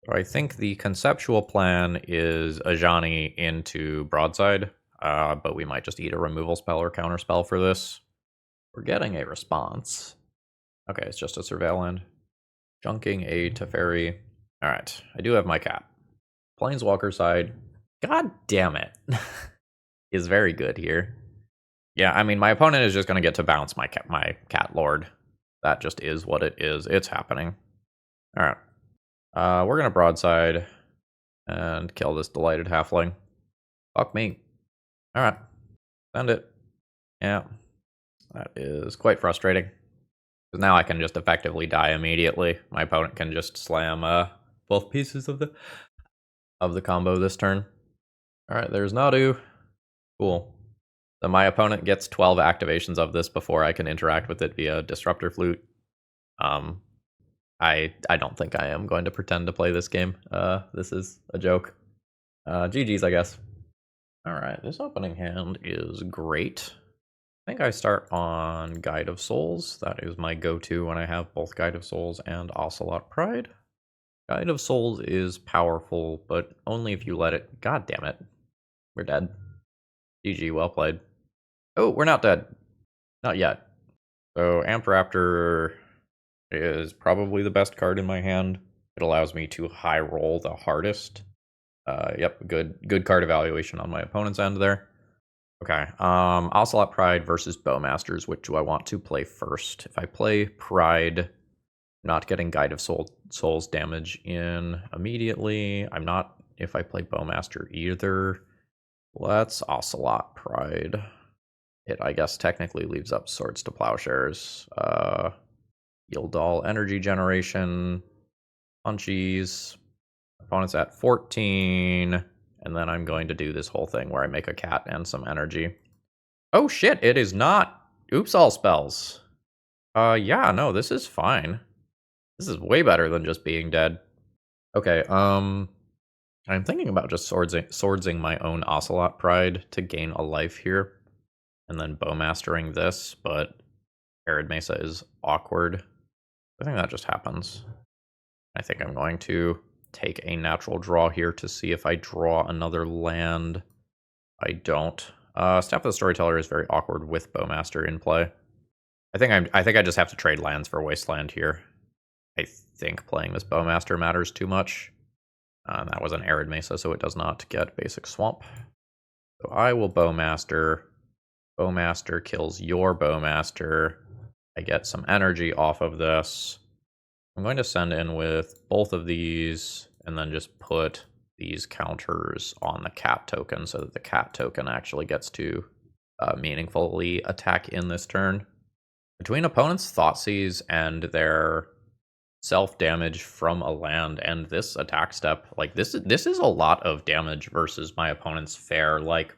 So I think the conceptual plan is Ajani into Broadside, but we might just eat a removal spell or counter spell for this. We're getting a response. Okay, it's just a Surveil land. Junking a Teferi. Alright, I do have my cat. Planeswalker side, god damn it, is very good here. Yeah, I mean, my opponent is just going to get to bounce my cat lord. That just is what it is. It's happening. Alright. We're going to Broadside and kill this Delighted Halfling. Fuck me. Alright. Send it. Yeah. That is quite frustrating. Because now I can just effectively die immediately. My opponent can just slam both pieces of the combo this turn. Alright, there's Nadu. Cool. So my opponent gets 12 activations of this before I can interact with it via Disruptor Flute. I don't think I am going to pretend to play this game. This is a joke. GG's, I guess. Alright, this opening hand is great. I think I start on Guide of Souls. That is my go-to when I have both Guide of Souls and Ocelot Pride. Guide of Souls is powerful, but only if you let it... God damn it. We're dead. GG, well played. Oh, we're not dead. Not yet. So, Amped Raptor is probably the best card in my hand. It allows me to high roll the hardest. Yep, good card evaluation on my opponent's end there. Okay, Ocelot Pride versus Bowmasters. Which do I want to play first? If I play Pride, I'm not getting Guide of Souls damage in immediately. I'm not if I play Bowmaster either. Let's Ocelot Pride. It, I guess, technically leaves up Swords to Plowshares. Yieldall Energy Generation. Punchies. Opponent's at 14. And then I'm going to do this whole thing where I make a cat and some energy. Oh shit, it is not. Oops, all spells. Yeah, no, this is fine. This is way better than just being dead. Okay, I'm thinking about just swordsing my own Ocelot Pride to gain a life here. And then Bowmastering this, but Arid Mesa is awkward. I think that just happens. I think I'm going to take a natural draw here to see if I draw another land. I don't. Staff of the Storyteller is very awkward with Bowmaster in play. I think I just have to trade lands for Wasteland here. I think playing this Bowmaster matters too much. That was an Arid Mesa, so it does not get basic Swamp. So I will Bowmaster. Bowmaster kills your Bowmaster. I get some energy off of this. I'm going to send in with both of these and then just put these counters on the cat token so that the cat token actually gets to meaningfully attack in this turn. Between opponents' Thoughtseize and their self-damage from a land and this attack step, like this is a lot of damage versus my opponent's fair, like,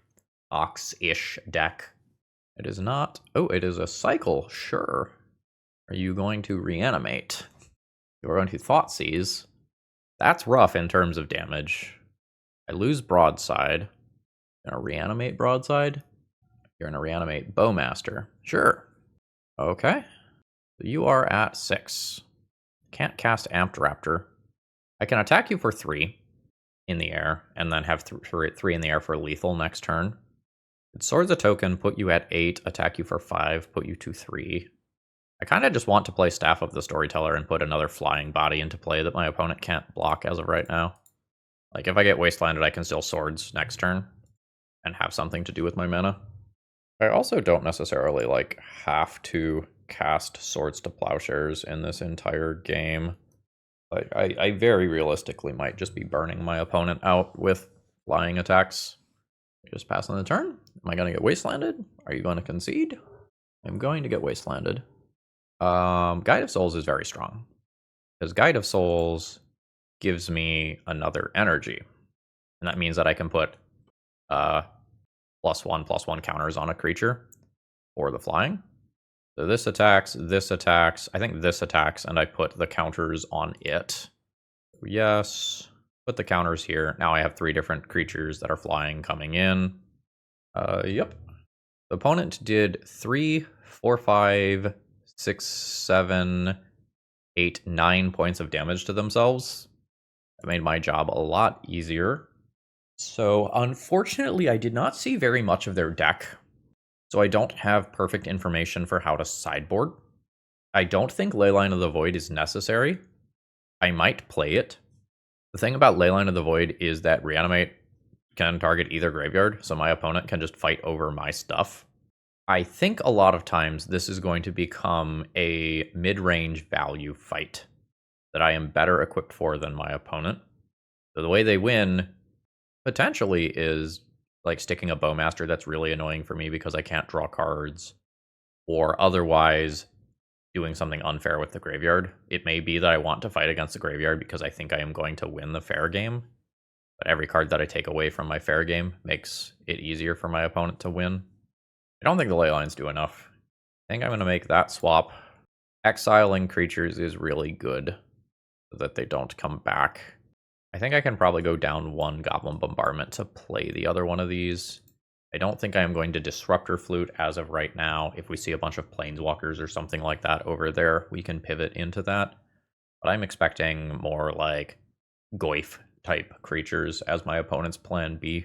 Ox-ish deck. It is not... Oh, it is a cycle, sure. Are you going to reanimate? You're going to Thoughtseize. That's rough in terms of damage. I lose Broadside. Gonna reanimate Broadside. You're gonna reanimate Bowmaster. Sure. Okay. You are at 6. Can't cast Amped Raptor. I can attack you for 3 in the air, and then have 3 in the air for lethal next turn. Swords a token, put you at 8, attack you for 5, put you to 3. I kind of just want to play Staff of the Storyteller and put another flying body into play that my opponent can't block as of right now. Like, if I get Wastelanded, I can still Swords next turn and have something to do with my mana. I also don't necessarily, like, have to cast Swords to Plowshares in this entire game. Like, I very realistically might just be burning my opponent out with flying attacks. Just passing the turn. Am I going to get Wastelanded? Are you going to concede? I'm going to get Wastelanded. Guide of Souls is very strong, because Guide of Souls gives me another energy, and that means that I can put +1/+1 counters on a creature for the flying. So this attacks, I think this attacks, and I put the counters on it. Yes, put the counters here. Now I have 3 different creatures that are flying coming in. Yep. The opponent did 3, 4, 5, 6, 7, 8, 9 points of damage to themselves. That made my job a lot easier. So unfortunately, I did not see very much of their deck. So I don't have perfect information for how to sideboard. I don't think Leyline of the Void is necessary. I might play it. The thing about Leyline of the Void is that Reanimate can target either graveyard, so my opponent can just fight over my stuff. I think a lot of times this is going to become a mid-range value fight that I am better equipped for than my opponent. So the way they win, potentially, is like sticking a Bowmaster that's really annoying for me because I can't draw cards, or otherwise doing something unfair with the graveyard. It may be that I want to fight against the graveyard because I think I am going to win the fair game, but every card that I take away from my fair game makes it easier for my opponent to win. I don't think the Leylines do enough. I think I'm going to make that swap. Exiling creatures is really good so that they don't come back. I think I can probably go down 1 Goblin Bombardment to play the other one of these. I don't think I am going to Disruptor Flute as of right now. If we see a bunch of Planeswalkers or something like that over there, we can pivot into that. But I'm expecting more like Goyf type creatures as my opponent's plan B.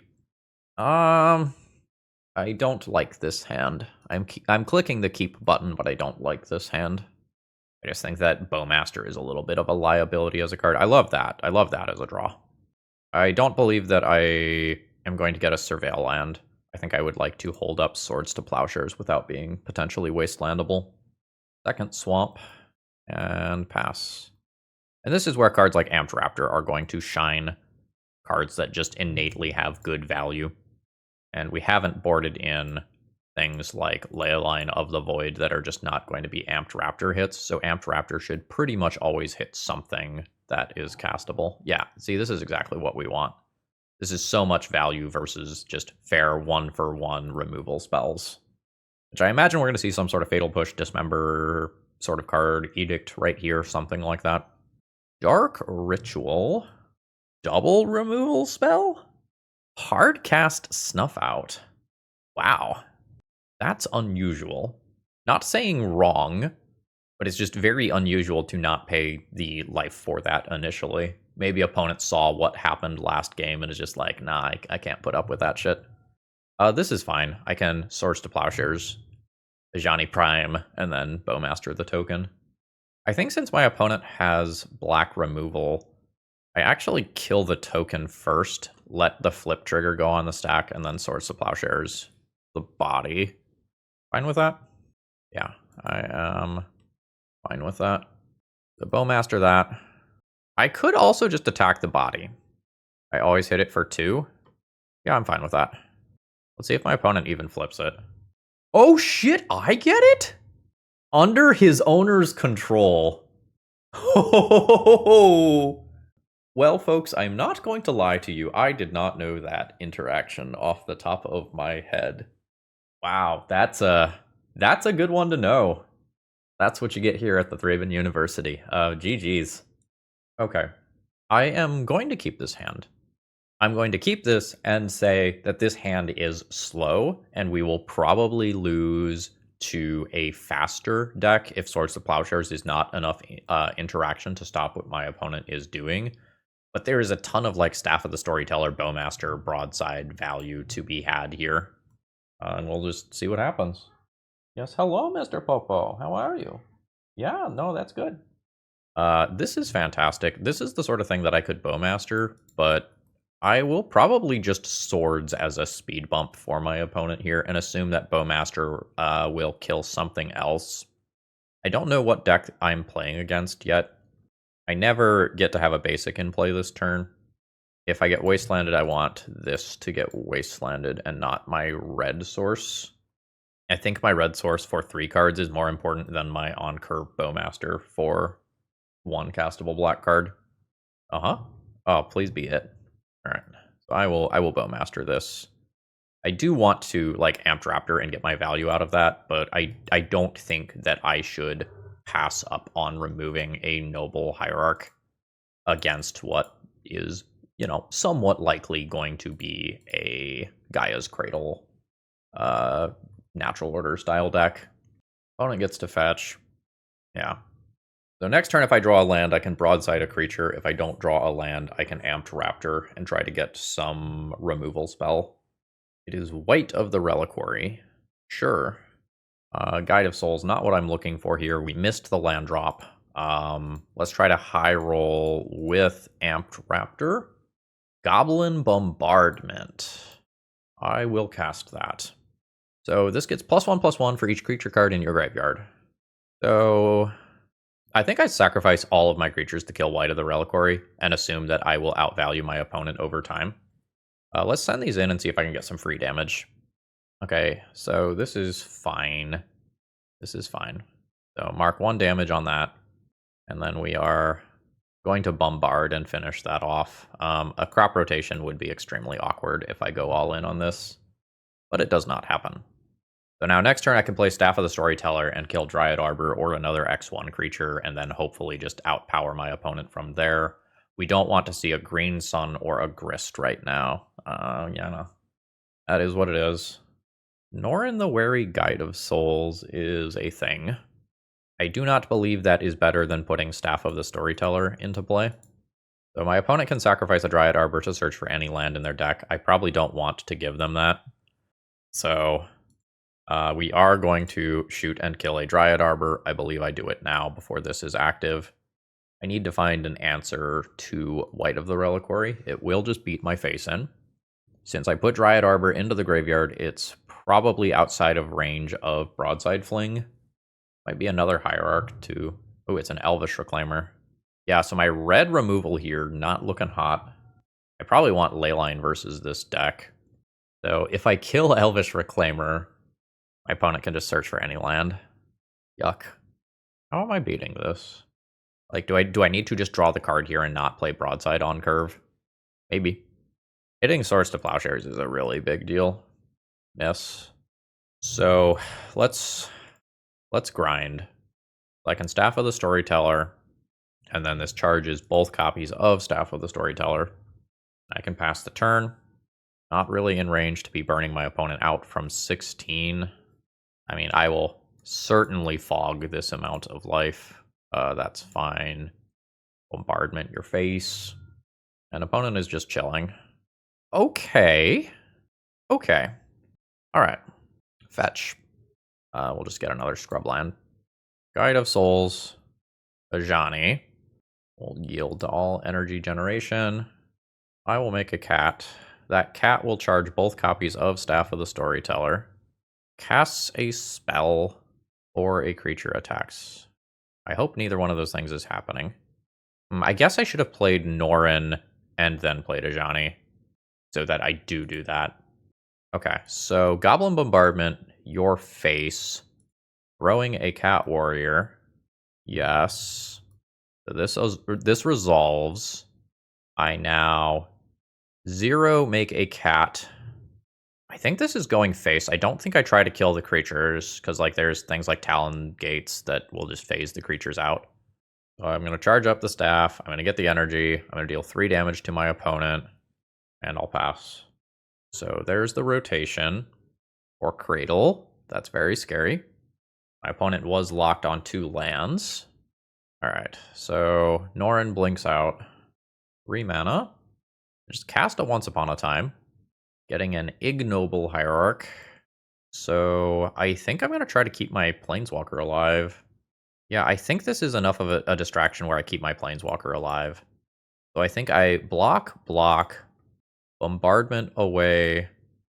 I don't like this hand. I'm clicking the keep button, but I don't like this hand. I just think that Bowmaster is a little bit of a liability as a card. I love that. I love that as a draw. I don't believe that I am going to get a Surveil land. I think I would like to hold up Swords to Plowshares without being potentially wastelandable. Second swamp, and pass. And this is where cards like Amped Raptor are going to shine. Cards that just innately have good value. And we haven't boarded in things like Leyline of the Void that are just not going to be Amped Raptor hits. So Amped Raptor should pretty much always hit something that is castable. Yeah, see, this is exactly what we want. This is so much value versus just fair 1-for-1 removal spells. Which I imagine we're going to see some sort of Fatal Push, Dismember sort of card, Edict right here, something like that. Dark Ritual. Double removal spell? Hard cast Snuff Out. Wow. That's unusual. Not saying wrong, but it's just very unusual to not pay the life for that initially. Maybe opponent saw what happened last game and is just like, nah, I can't put up with that shit. This is fine. I can Swords to Plowshares, Ajani Prime, and then Bowmaster the token. I think since my opponent has black removal, I actually kill the token first, let the flip trigger go on the stack, and then Swords to Plowshares the body. Fine with that? Yeah, I am fine with that. The Bowmaster that. I could also just attack the body. I always hit it for 2. Yeah, I'm fine with that. Let's see if my opponent even flips it. Oh shit, I get it? Under his owner's control. Oh. Well, folks, I'm not going to lie to you. I did not know that interaction off the top of my head. Wow, that's a good one to know. That's what you get here at the Thraben University. GG's. Okay. I am going to keep this hand. I'm going to keep this and say that this hand is slow, and we will probably lose to a faster deck if Swords to Plowshares is not enough interaction to stop what my opponent is doing. But there is a ton of like Staff of the Storyteller, Bowmaster, Broadside value to be had here. And we'll just see what happens. Yes, hello, Mr. Popo. How are you? Yeah, no, that's good. This is fantastic. This is the sort of thing that I could Bowmaster, but I will probably just Swords as a speed bump for my opponent here and assume that Bowmaster will kill something else. I don't know what deck I'm playing against yet. I never get to have a basic in play this turn. If I get Wastelanded, I want this to get Wastelanded and not my red source. I think my red source for 3 cards is more important than my on-curve Bowmaster for 1 castable black card. Oh, please be it. All right, so I will Bowmaster this. I do want to like Amped Raptor and get my value out of that, but I don't think that I should pass up on removing a Noble Hierarch against what is, you know, somewhat likely going to be a Gaia's Cradle natural order style deck. Opponent gets to fetch. Yeah. So next turn, if I draw a land, I can broadside a creature. If I don't draw a land, I can Amped Raptor and try to get some removal spell. It is White of the Reliquary. Sure. Guide of Souls, not what I'm looking for here. We missed the land drop. Let's try to high roll with Amped Raptor. Goblin Bombardment. I will cast that. So this gets +1/+1 for each creature card in your graveyard. So I think I sacrifice all of my creatures to kill White of the Reliquary and assume that I will outvalue my opponent over time. Let's send these in and see if I can get some free damage. Okay, so this is fine. This is fine. So mark 1 damage on that. And then we are going to bombard and finish that off. A crop rotation would be extremely awkward if I go all in on this, but it does not happen. So now next turn I can play Staff of the Storyteller and kill Dryad Arbor or another X1 creature, and then hopefully just outpower my opponent from there. We don't want to see a Green Sun or a Grist right now. Yeah, no. That is what it is. Norin the Wary Guide of Souls is a thing. I do not believe that is better than putting Staff of the Storyteller into play. So my opponent can sacrifice a Dryad Arbor to search for any land in their deck. I probably don't want to give them that. So we are going to shoot and kill a Dryad Arbor. I believe I do it now before this is active. I need to find an answer to White of the Reliquary. It will just beat my face in. Since I put Dryad Arbor into the graveyard, it's probably outside of range of Broadside Fling. Might be another Hierarch too. Oh, it's an Elvish Reclaimer. Yeah, so my red removal here, not looking hot. I probably want Leyline versus this deck. So if I kill Elvish Reclaimer, my opponent can just search for any land. Yuck. How am I beating this? Like, do I need to just draw the card here and not play Broadside on curve? Maybe. Hitting Swords to Plowshares is a really big deal. Miss. So let's grind. I can Staff of the Storyteller, and then this charges both copies of Staff of the Storyteller. I can pass the turn. Not really in range to be burning my opponent out from 16. I mean, I will certainly fog this amount of life. That's fine. Bombardment your face. An opponent is just chilling. Okay. Okay. All right. Fetch. We'll just get another scrubland. Guide of Souls. Ajani. We'll yield to all energy generation. I will make a cat. That cat will charge both copies of Staff of the Storyteller. Casts a spell or a creature attacks. I hope neither one of those things is happening. I guess I should have played Norin and then played Ajani so that I do that. Okay, so Goblin Bombardment, your face. Throwing a Cat Warrior. Yes. So this resolves. I now 0 make a cat. I think this is going face. I don't think I try to kill the creatures, because like there's things like Talon Gates that will just phase the creatures out. So I'm going to charge up the staff. I'm going to get the energy. I'm going to deal 3 damage to my opponent. And I'll pass. So there's the rotation. Or Cradle. That's very scary. My opponent was locked on 2 lands. Alright, so Norin blinks out. 3 mana. Just cast a Once Upon a Time. Getting an Ignoble Hierarch. So I think I'm going to try to keep my Planeswalker alive. Yeah, I think this is enough of a distraction where I keep my Planeswalker alive. So I think I block, bombardment away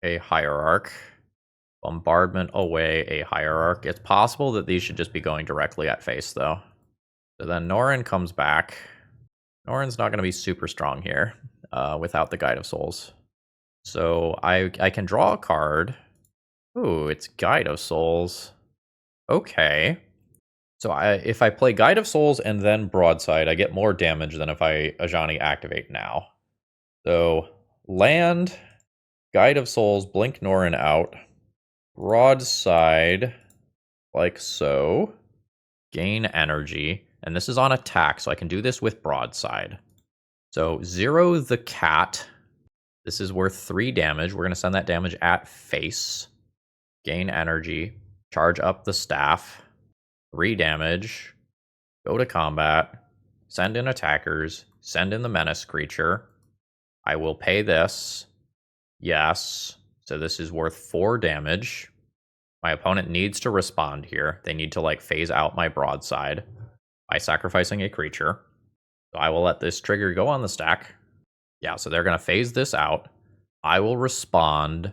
a Hierarch, bombardment away a Hierarch. It's possible that these should just be going directly at face, though. So then Norin comes back. Norin's not going to be super strong here without the Guide of Souls. So I can draw a card. Ooh, it's Guide of Souls. Okay. So if I play Guide of Souls and then Broadside, I get more damage than if I Ajani activate now. So land, Guide of Souls, blink Norin out, Broadside, like so, gain energy, and this is on attack, so I can do this with Broadside. So 0 the cat. This is worth 3 damage. We're going to send that damage at face. Gain energy. Charge up the staff. 3 damage. Go to combat. Send in attackers. Send in the menace creature. I will pay this. Yes. So this is worth 4 damage. My opponent needs to respond here. They need to like phase out my broadside by sacrificing a creature. So I will let this trigger go on the stack. Yeah, so they're going to phase this out. I will respond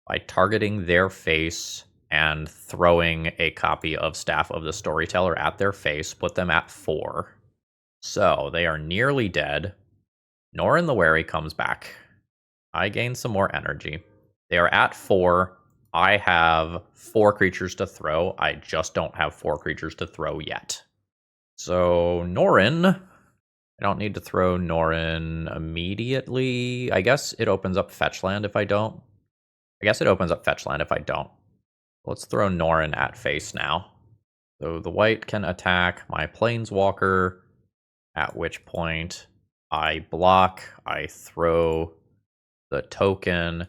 by targeting their face and throwing a copy of Staff of the Storyteller at their face, put them at 4. So they are nearly dead. Norin the Wary comes back. I gain some more energy. They are at 4. I have 4 creatures to throw. I just don't have 4 creatures to throw yet. So Norin... I don't need to throw Norin immediately. I guess it opens up fetch land if I don't. Let's throw Norin at face now. So the white can attack my Planeswalker, at which point I block, I throw the token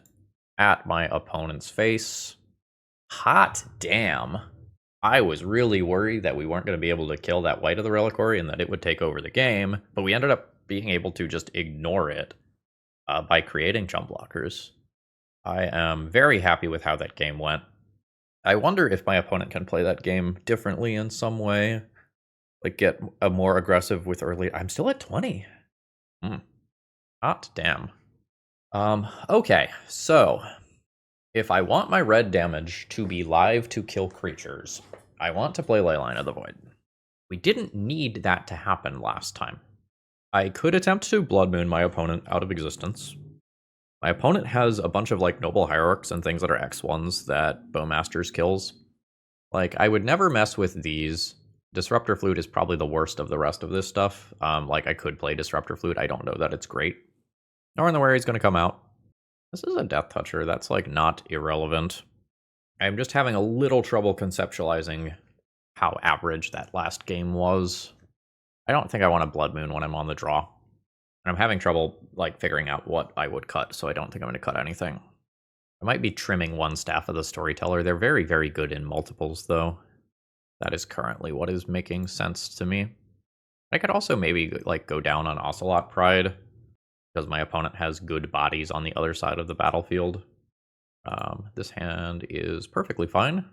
at my opponent's face. Hot damn. I was really worried that we weren't going to be able to kill that white of the reliquary and that it would take over the game, but we ended up being able to just ignore it by creating jump blockers. I am very happy with how that game went. I wonder if my opponent can play that game differently in some way, like get a more aggressive with early... I'm still at 20. Hot damn. Okay, so if I want my red damage to be live to kill creatures, I want to play Leyline of the Void. We didn't need that to happen last time. I could attempt to Blood Moon my opponent out of existence. My opponent has a bunch of like Noble Hierarchs and things that are X1s that Bowmasters kills. Like, I would never mess with these. Disruptor Flute is probably the worst of the rest of this stuff. Like, I could play Disruptor Flute. I don't know that it's great. Norin the Wary is going to come out. This is a Death Toucher. That's, like, not irrelevant. I'm just having a little trouble conceptualizing how average that last game was. I don't think I want a Blood Moon when I'm on the draw. And I'm having trouble, like, figuring out what I would cut, so I don't think I'm going to cut anything. I might be trimming one Staff of the Storyteller. They're very, very good in multiples, though. That is currently what is making sense to me. I could also maybe, like, go down on Ocelot Pride, because my opponent has good bodies on the other side of the battlefield. This hand is perfectly fine.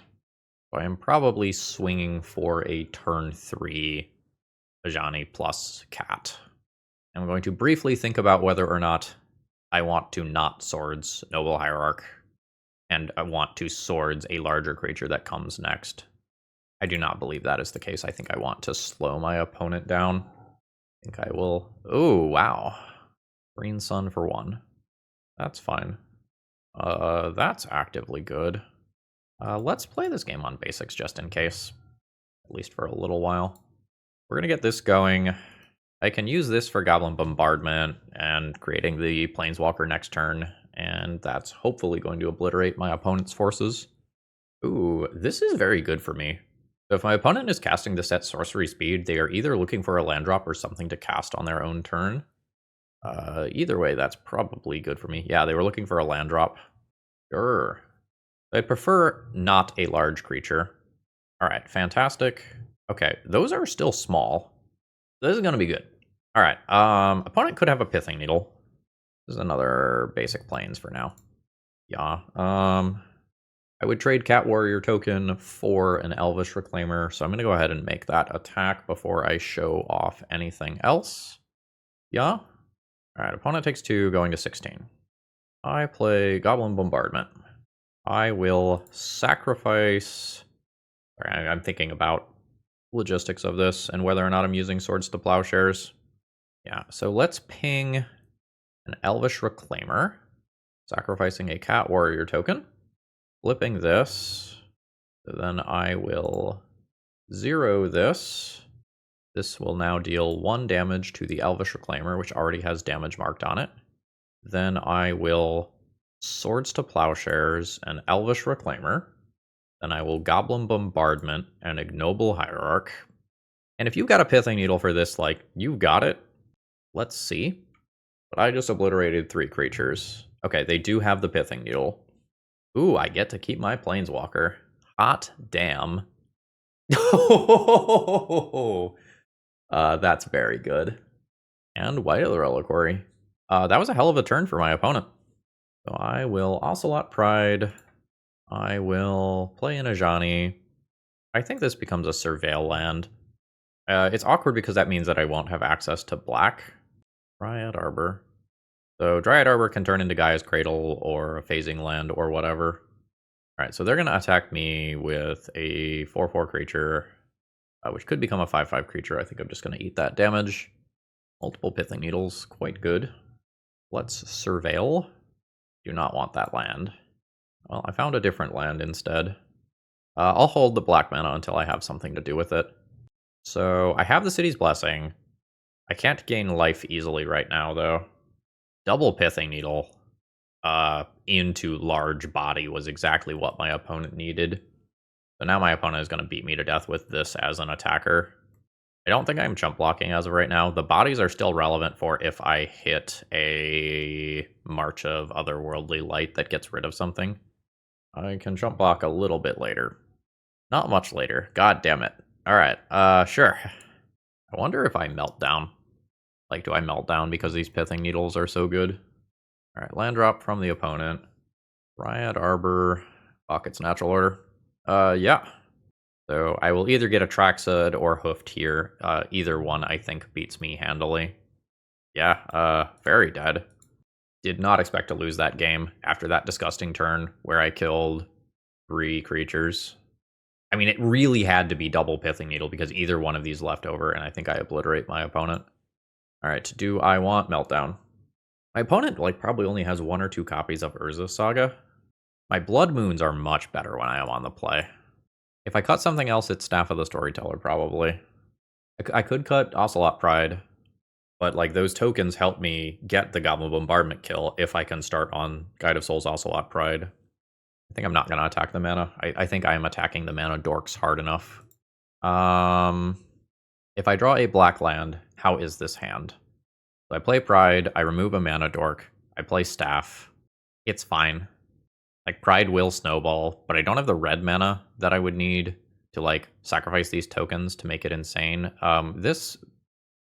So I am probably swinging for a turn 3 Ajani plus cat. I'm going to briefly think about whether or not I want to not swords Noble Hierarch, and I want to swords a larger creature that comes next. I do not believe that is the case. I think I want to slow my opponent down. I think I will... Oh, wow. Green Sun for 1. That's fine. That's actively good. Let's play this game on basics just in case. At least for a little while. We're going to get this going. I can use this for Goblin Bombardment and creating the Planeswalker next turn, and that's hopefully going to obliterate my opponent's forces. Ooh, this is very good for me. So if my opponent is casting this at sorcery speed, they are either looking for a land drop or something to cast on their own turn. Either way, that's probably good for me. Yeah, they were looking for a land drop. Sure. I prefer not a large creature. All right, fantastic. Okay, those are still small. This is going to be good. All right, opponent could have a Pithing Needle. This is another basic plains for now. Yeah, I would trade Cat Warrior token for an Elvish Reclaimer, so I'm going to go ahead and make that attack before I show off anything else. Yeah. All right, opponent takes 2, going to 16. I play Goblin Bombardment. I will sacrifice... I'm thinking about logistics of this and whether or not I'm using Swords to Plowshares. Yeah, so let's ping an Elvish Reclaimer, sacrificing a Cat Warrior token, flipping this, so then I will 0 this. This will now deal 1 damage to the Elvish Reclaimer, which already has damage marked on it. Then I will Swords to Plowshares and Elvish Reclaimer. Then I will Goblin Bombardment and Ignoble Hierarch. And if you've got a Pithing Needle for this, like, you've got it. Let's see. But I just obliterated 3 creatures. Okay, they do have the Pithing Needle. Ooh, I get to keep my Planeswalker. Hot damn. That's very good. And White of the Reliquary. That was a hell of a turn for my opponent. So I will Ocelot Pride. I will play an Ajani. I think this becomes a Surveil land. It's awkward because that means that I won't have access to black. Dryad Arbor. So Dryad Arbor can turn into Gaia's Cradle or a phasing land or whatever. Alright, so they're going to attack me with a 4/4 creature, which could become a 5/5 creature. I think I'm just going to eat that damage. Multiple Pithing Needles, quite good. Let's Surveil. Do not want that land. Well, I found a different land instead. I'll hold the black mana until I have something to do with it. So I have the City's Blessing. I can't gain life easily right now, though. Double Pithing Needle into large body was exactly what my opponent needed. So now my opponent is going to beat me to death with this as an attacker. I don't think I'm chump blocking as of right now. The bodies are still relevant for if I hit a March of Otherworldly Light that gets rid of something. I can chump block a little bit later. Not much later. God damn it. Alright, sure. I wonder if I melt down. Like, do I melt down because these Pithing Needles are so good? Alright, land drop from the opponent. Dryad Arbor. Fuck, it's natural order. Yeah. So I will either get a Traxod or Hoofed here. Either one, I think, beats me handily. Yeah, very dead. Did not expect to lose that game after that disgusting turn where I killed 3 creatures. I mean, it really had to be double Pithing Needle because either one of these left over, and I think I obliterate my opponent. Alright, do I want Meltdown? My opponent, like, probably only has 1 or 2 copies of Urza's Saga. My Blood Moons are much better when I am on the play. If I cut something else, it's Staff of the Storyteller, probably. I could cut Ocelot Pride, but, like, those tokens help me get the Goblin Bombardment kill if I can start on Guide of Souls Ocelot Pride. I think I'm not going to attack the mana. I think I am attacking the mana dorks hard enough. If I draw a black land, how is this hand? So I play Pride, I remove a mana dork, I play Staff. It's fine. Like, Pride will snowball, but I don't have the red mana that I would need to, like, sacrifice these tokens to make it insane. This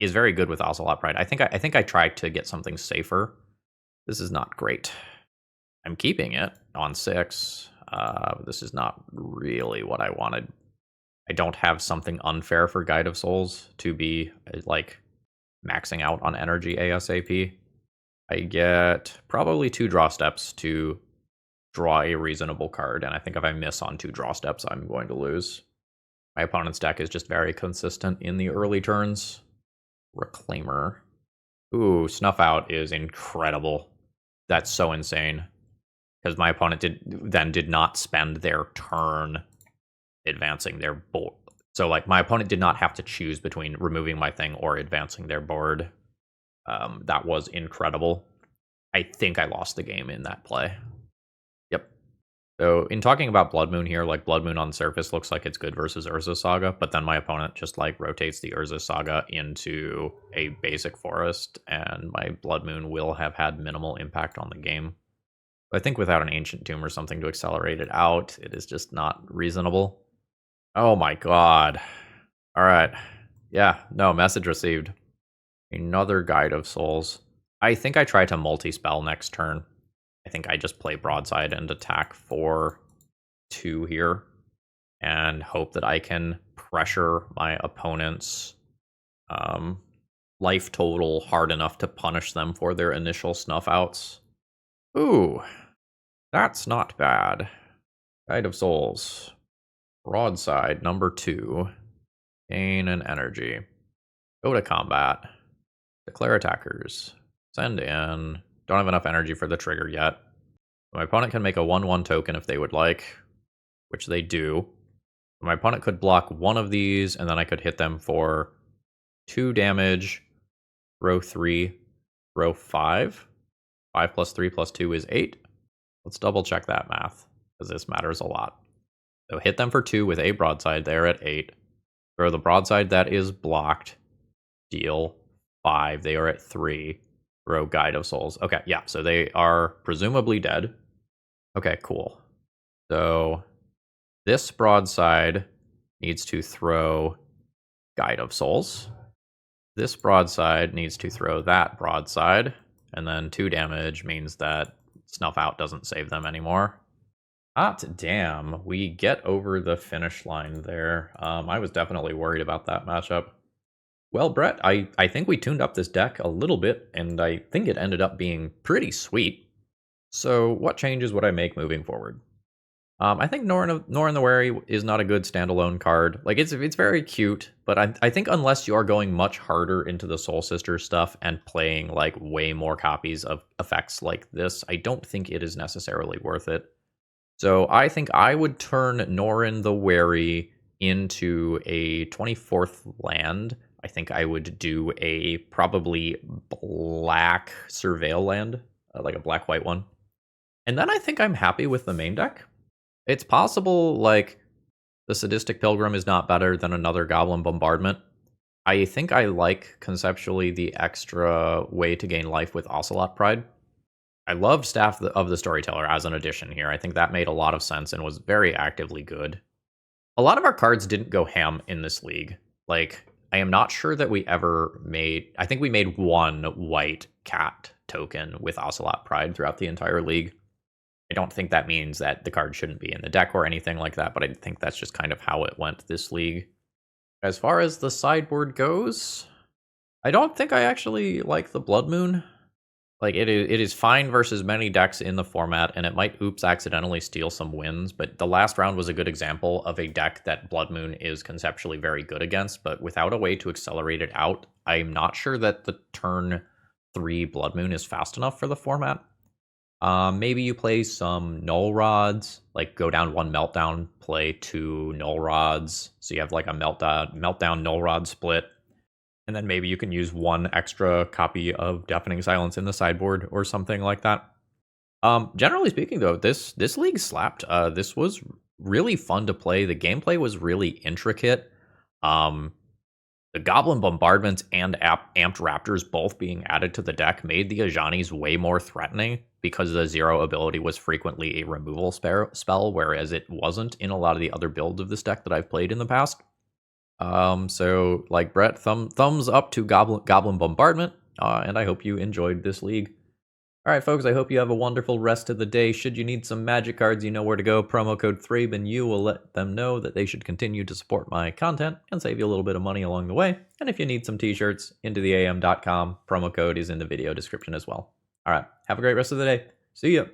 is very good with Ocelot Pride. I think I tried to get something safer. This is not great. I'm keeping it on 6. This is not really what I wanted. I don't have something unfair for Guide of Souls to be, like, maxing out on energy ASAP. I get probably 2 draw steps to draw a reasonable card, and I think if I miss on 2 draw steps, I'm going to lose. My opponent's deck is just very consistent in the early turns. Reclaimer. Ooh, Snuff Out is incredible. That's so insane. Because my opponent did not spend their turn advancing their board. So, like, my opponent did not have to choose between removing my thing or advancing their board. That was incredible. I think I lost the game in that play. Yep. So in talking about Blood Moon here, like Blood Moon on surface looks like it's good versus Urza Saga, but then my opponent just like rotates the Urza Saga into a basic forest, and my Blood Moon will have had minimal impact on the game. I think without an Ancient Tomb or something to accelerate it out, it is just not reasonable. Oh my god. Alright. Yeah, no, message received. Another Guide of Souls. I think I try to multi-spell next turn. I think I just play Broadside and attack for 2 here and hope that I can pressure my opponent's life total hard enough to punish them for their initial snuff outs. Ooh, that's not bad. Guide of Souls. Broadside, number 2. Gain an energy. Go to combat. Declare attackers. Send in. Don't have enough energy for the trigger yet. My opponent can make a 1/1 token if they would like, which they do. My opponent could block one of these, and then I could hit them for 2 damage. Row 3, row 5. 5 plus 3 plus 2 is 8. Let's double check that math, because this matters a lot. So hit them for 2 with a broadside. They're at 8. Throw the broadside that is blocked. Deal 5. They are at 3. Throw Guide of Souls. Okay, yeah, so they are presumably dead. Okay, cool. So this broadside needs to throw Guide of Souls. This broadside needs to throw that broadside. And then 2 damage means that Snuff Out doesn't save them anymore. Hot damn, we get over the finish line there. I was definitely worried about that matchup. Well, Brett, I think we tuned up this deck a little bit, and I think it ended up being pretty sweet. So what changes would I make moving forward? I think Norin the Wary is not a good standalone card. Like, it's very cute, but I think unless you are going much harder into the Soul Sister stuff and playing, like, way more copies of effects like this, I don't think it is necessarily worth it. So I think I would turn Norin the Wary into a 24th land. I think I would do a probably black Surveil land, like a black-white one. And then I think I'm happy with the main deck. It's possible, like, the Sadistic Pilgrim is not better than another Goblin Bombardment. I think I like, conceptually, the extra way to gain life with Ocelot Pride. I loved Staff of the Storyteller as an addition here. I think that made a lot of sense and was very actively good. A lot of our cards didn't go ham in this league. Like, I am not sure that we ever made... I think we made 1 white cat token with Ocelot Pride throughout the entire league. I don't think that means that the card shouldn't be in the deck or anything like that, but I think that's just kind of how it went this league. As far as the sideboard goes, I don't think I actually like the Blood Moon. Like, it is fine versus many decks in the format, and it might accidentally steal some wins, but the last round was a good example of a deck that Blood Moon is conceptually very good against, but without a way to accelerate it out, I'm not sure that the turn 3 Blood Moon is fast enough for the format. Maybe you play some Null Rods, like go down 1 Meltdown, play 2 Null Rods, so you have like a Meltdown Null Rod split. And then maybe you can use 1 extra copy of Deafening Silence in the sideboard or something like that. Generally speaking, though, this league slapped. This was really fun to play. The gameplay was really intricate. The Goblin Bombardments and Amped Raptors both being added to the deck made the Ajanis way more threatening because the 0 ability was frequently a removal spell, whereas it wasn't in a lot of the other builds of this deck that I've played in the past. So, like Brett, thumbs up to Goblin Bombardment, and I hope you enjoyed this league. Alright folks, I hope you have a wonderful rest of the day. Should you need some magic cards, you know where to go. Promo code ThrabenU will let them know that they should continue to support my content and save you a little bit of money along the way. And if you need some t-shirts, intotheam.com. Promo code is in the video description as well. Alright, have a great rest of the day. See ya!